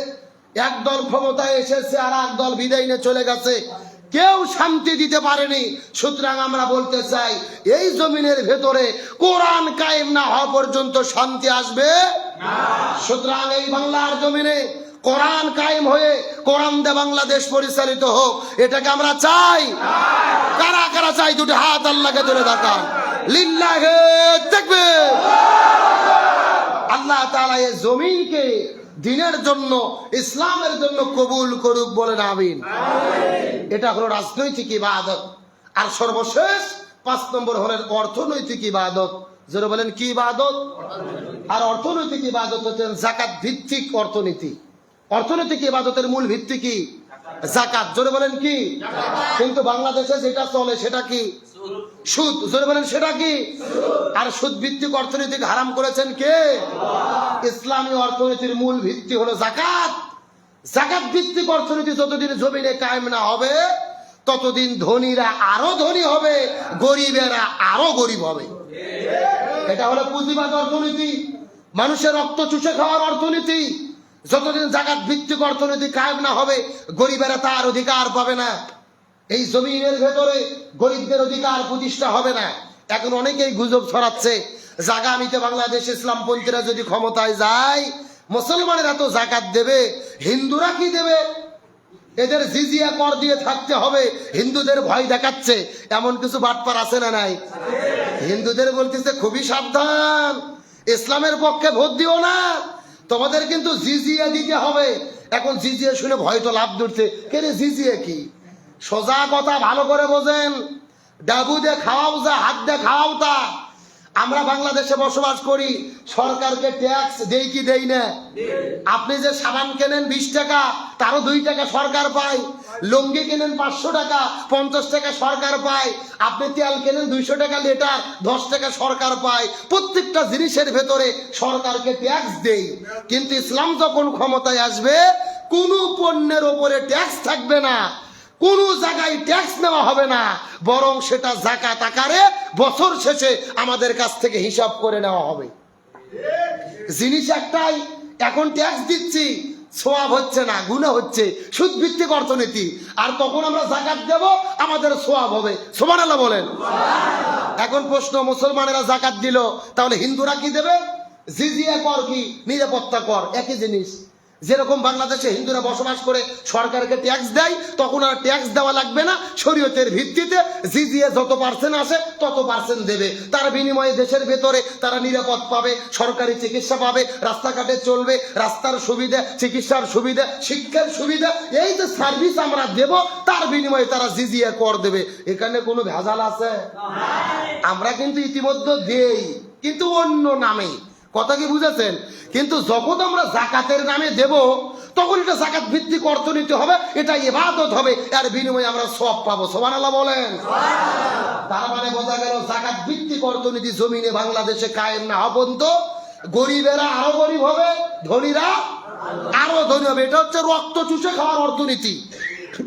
একদল ক্ষমতায় এসেছে আর একদল বিদায় নিয়ে চলে গেছে, কেউ শান্তি দিতে পারেনি। সুতরাং আমরা বলতে চাই এই জমিনের ভেতরে কোরআন কায়েম না হওয়া পর্যন্ত শান্তি আসবে না। সুতরাং এই বাংলার জমিনে কোরআন কায়েম হয়ে কোরআন দিয়ে বাংলাদেশ পরিচালিত হোক, এটাকে আমরা চাই। কারা কারা চাই? দুটো হাত আল্লাহকে তুলে দেখান, লিল্লাহি তাকবীর। আল্লাহ তাআলা এই জমিনকে দিনের জন্য, ইসলামের জন্য কবুল করুক, বলেন আমিন। এটা হলো রাজনৈতিক ইবাদত। আর সর্বশেষ 5 নম্বর হলো অর্থনৈতিক ইবাদত। যারা বলেন কি ইবাদত? আর অর্থনৈতিক ইবাদত হচ্ছে যাকাত ভিত্তিক অর্থনীতি। অর্থনৈতিক ইবাদতের মূল ভিত্তি কি? যাকাত। জোরে বলেন কি? কিন্তু বাংলাদেশে যেটা চলে সেটা কি? সুদ। জোরে বলেন সেটা কি? আর সুদ ভিত্তিক অর্থনীতি হারাম করেছেন কে? ইসলামী অর্থনীতির মূল ভিত্তি হলো যাকাত। যাকাত ভিত্তিক অর্থনীতি যতদিন জমিনে কায়েম না হবে ততদিন ধনীরা আরো ধনী হবে, গরিবেরা আরো গরিব হবে। এটা হলো পুঁজিবাদ অর্থনীতি, মানুষের রক্ত চুষে খাওয়ার অর্থনীতি। যতদিন যাকাত ভিত্তিক অর্থনীতি কায়েম না হবে গরিবেরা তার অধিকার পাবে না। এই জমিনের ভেতরে গরিবদের অধিকার প্রতিষ্ঠা হবে না। এখন অনেকেই গুজব ছড়াচ্ছে আগামীতে বাংলাদেশ ইসলামপন্থীরা যদি ক্ষমতায় যায় মুসলমানেরা তো যাকাত দেবে, হিন্দুরা কি দেবে? এদের জিজিয়া কর দিয়ে থাকতে হবে, হিন্দুদের ভয় দেখাচ্ছে। এমন কিছু বাটপার আছে না নাই? হিন্দুদের বলতেছে খুবই সাবধান, ইসলামের পক্ষে ভোট দিও না, তোমাদের কিন্তু জিজিয়া দিতে হবে। এখন জিজিয়া শুনে ভয় তো লাভ ধরছে, কে রে জিজিয়া কি? সোজা কথা ভালো করে বোঝেন, ডাবু দিয়ে খাওয়াও যা, হাত দিয়ে খাওয়াও তা। আমরা বাংলাদেশে বসবাস করি, সরকারকে ট্যাক্স দেই কি দেই না? আপনি যে সাবান কেনেন 20 টাকা, তারও 2 টাকা সরকার পায়। লুঙ্গি কেনেন 500 টাকা, 50 টাকা সরকার পায়। আপনি তেল কেনেন 200 টাকা লিটার, 10 টাকা সরকার পায়। প্রত্যেকটা জিনিসের ভেতরে সরকারকে ট্যাক্স দেই। কিন্তু ইসলাম যখন ক্ষমতায় আসবে কোনো পণ্যের ওপরে ট্যাক্স থাকবে না, কোনো জায়গায় ট্যাক্স নেওয়া হবে না, বরং সেটা যাকাত আকারে বছর শেষে আমাদের কাছ থেকে হিসাব করে নেওয়া হবে। জিনিস একটাই, এখন ট্যাক্স দিচ্ছি, সোয়াব হচ্ছে না, গুনাহ হচ্ছে, সুদ ভিত্তিক অর্থনীতি। আর তখন আমরা যাকাত দেব, আমাদের সোয়াব হবে। সুবহানাল্লাহ বলেন। এখন প্রশ্ন, মুসলমানেরা যাকাত দিল, তাহলে হিন্দুরা কি দেবে? জিজিয়া কর কি নিরাপত্তা কর, একই জিনিস। যেরকম বাংলাদেশে হিন্দুরা বসবাস করে সরকারকে ট্যাক্স দেয়, তখন আর ট্যাক্স দেওয়া লাগবে না, শরীয়তের ভিত্তিতে জিজিয়া যত পার্সেন্ট আসে তত পার্সেন্ট দেবে। তার বিনিময়ে দেশের ভেতরে তারা নিরাপদ পাবে, সরকারি চিকিৎসা পাবে, রাস্তাঘাটে চলবে, রাস্তার সুবিধা, চিকিৎসার সুবিধা, শিক্ষার সুবিধা, এই যে সার্ভিস আমরা দেব, তার বিনিময়ে তারা জিজিয়া কর দেবে। এখানে কোনো ভেজাল আছে? আমরা কিন্তু ইতিমধ্যে দেই, কিন্তু অন্য নামে। কথা কি বুঝেছেন? কিন্তু যখন আমরা যাকাতের নামে দেব, তখন এটা যাকাত ভিত্তিক অর্থনীতি হবে, এটা ইবাদত হবে, এর বিনিময়ে আমরা সওয়াব পাবো। সুবহানাল্লাহ বলেন। তার মানে বোঝা গেল যাকাত ভিত্তিক অর্থনীতি জমিনে বাংলাদেশে কায়েম না হওয়া পর্যন্ত গরিবেরা আরো গরিব হবে, ধনীরা আরো ধনী হবে। এটা হচ্ছে রক্ত চুষে খাওয়ার অর্থনীতি।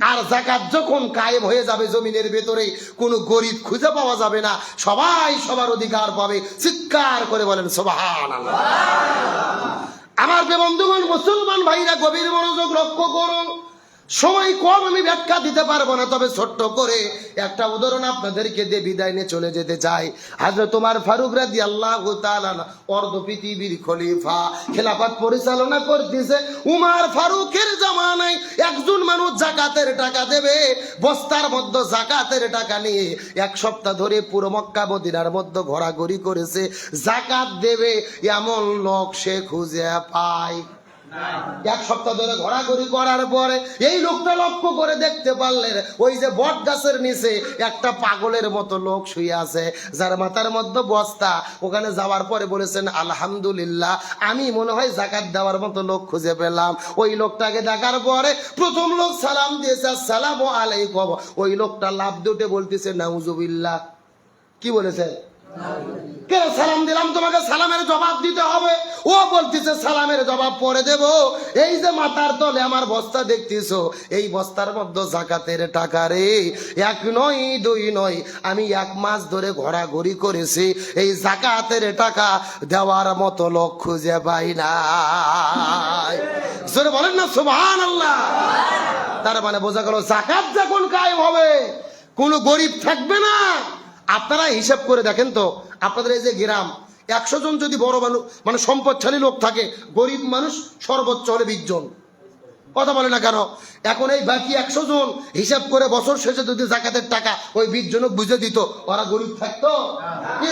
আর যাকাত যখন কায়েম হয়ে যাবে জমিনের ভেতরে, কোনো গরিব খুঁজে পাওয়া যাবে না, সবাই সবার অধিকার পাবে। চিৎকার করে বলেন সুবহানাল্লাহ। আমার বন্ধুগণ, মুসলমান ভাইরা গভীর মনোযোগ লক্ষ্য করুন। সময় কম, আমি ব্যাখ্যা দিতে পারবো না, তবে ছোট্ট করে একটা উদাহরণ আপনাদেরকে দিয়ে বিদায় নিয়ে চলে যেতে চাই। হযরত ওমর ফারুক রাদিয়াল্লাহু তাআলা অর্ধ পৃথিবীর খলিফা, খেলাফত পরিচালনা করতেছে। ওমর ফারুকের জামানায় একজন মানুষ যাকাতের টাকা দেবে, বস্তার মধ্যে যাকাতের টাকা নিয়ে এক সপ্তাহ ধরে পুরো মক্কা মদিনার মধ্যে ঘোরাঘুরি করেছে। যাকাত দেবে এমন লোক সে খুঁজে পায়। এক সপ্তাহ ধরে ঘোরাঘুরি করার পরে এই লোকটা লক্ষ্য করে দেখতে পারলেন, ওই যে বট গাছের নিচে একটা পাগলের মতো লোক শুয়ে আছে, যার মাথার মধ্যে বস্তা। ওখানে যাওয়ার পরে বলেছেন, আলহামদুলিল্লাহ, আমি মনে হয় যাকাত দেওয়ার মতো লোক খুঁজে পেলাম। ওই লোকটাকে দেখার পরে প্রথম লোক সালাম দিয়েছে, আসসালামু আলাইকুম। ওই লোকটা লাফ দুটে বলতেছে, নাউজুবিল্লাহ। কি বলেছে? কে সালাম দিলাম, তোমাকে সালামের জবাব দিতে হবে। ও বলতেছে, সালামের জবাব পরে দেব। এই যে মাথার তলে আমার বস্তা দেখতেছো, এই বস্তার মধ্যে যাকাতের টাকা রে। এক নয়, দুই নয়, আমি 1 মাস ধরে ঘোরাঘুরি করেছি, এই যাকাতের টাকা দেওয়ার মতো লোক খুঁজে পাই না। জোরে বলেন না সুবহানাল্লাহ। তার মানে বোঝা গেল, যাকাত যখন কায়েম হবে, কোনো গরিব থাকবে না। আপনারা হিসাব করে দেখেন তো, আপনাদের এই যে গ্রাম, 100 জন যদি বড় মানুষ মানে সম্পদশালী লোক থাকে, গরিব মানুষ সর্বোচ্চ হলে 20 জন। কথা বলে না কেন? এখন এই বাকি 100 জন হিসাব করে বছর শেষে যদি যাকাতের টাকা ওই 20 জনক বুঝে দিত, ওরা গরিব থাকতো?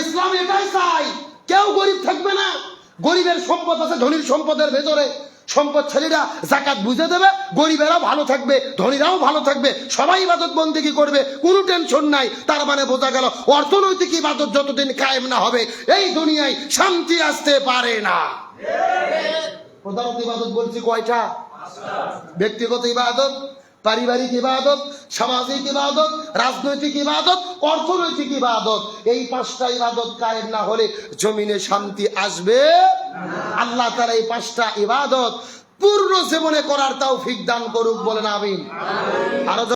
ইসলাম এটাই চাই, কেউ গরিব থাকবে না। গরিবের সম্পদ আছে ধনীর সম্পদের ভেতরে, সম্পদশালীরা যাকাত বুঝে দেবে, গরিবেরাও ভালো থাকবে, ধনীরাও ভালো থাকবে, সবাই ইবাদত বন্দেগী করবে, কোনো টেনশন নাই। তার মানে বোঝা গেল, অর্থনৈতিক ইবাদত যতদিন কায়েম না হবে, এই দুনিয়ায় শান্তি আসতে পারে না। প্রধানত ইবাদত বলছি কয়টা? ব্যক্তিগত ইবাদত, পারিবারিক ইবাদত, সামাজিক ইবাদত, রাজনৈতিক ইবাদত, অর্থনৈতিক ইবাদত। এই 5টা ইবাদত কায়েম না হলে জমিনে শান্তি আসবে না। আল্লাহ তাআলা এই 5টা ইবাদত পূর্ণ জীবনে করার তৌফিক দান করুক, বলেন আমিন। আরো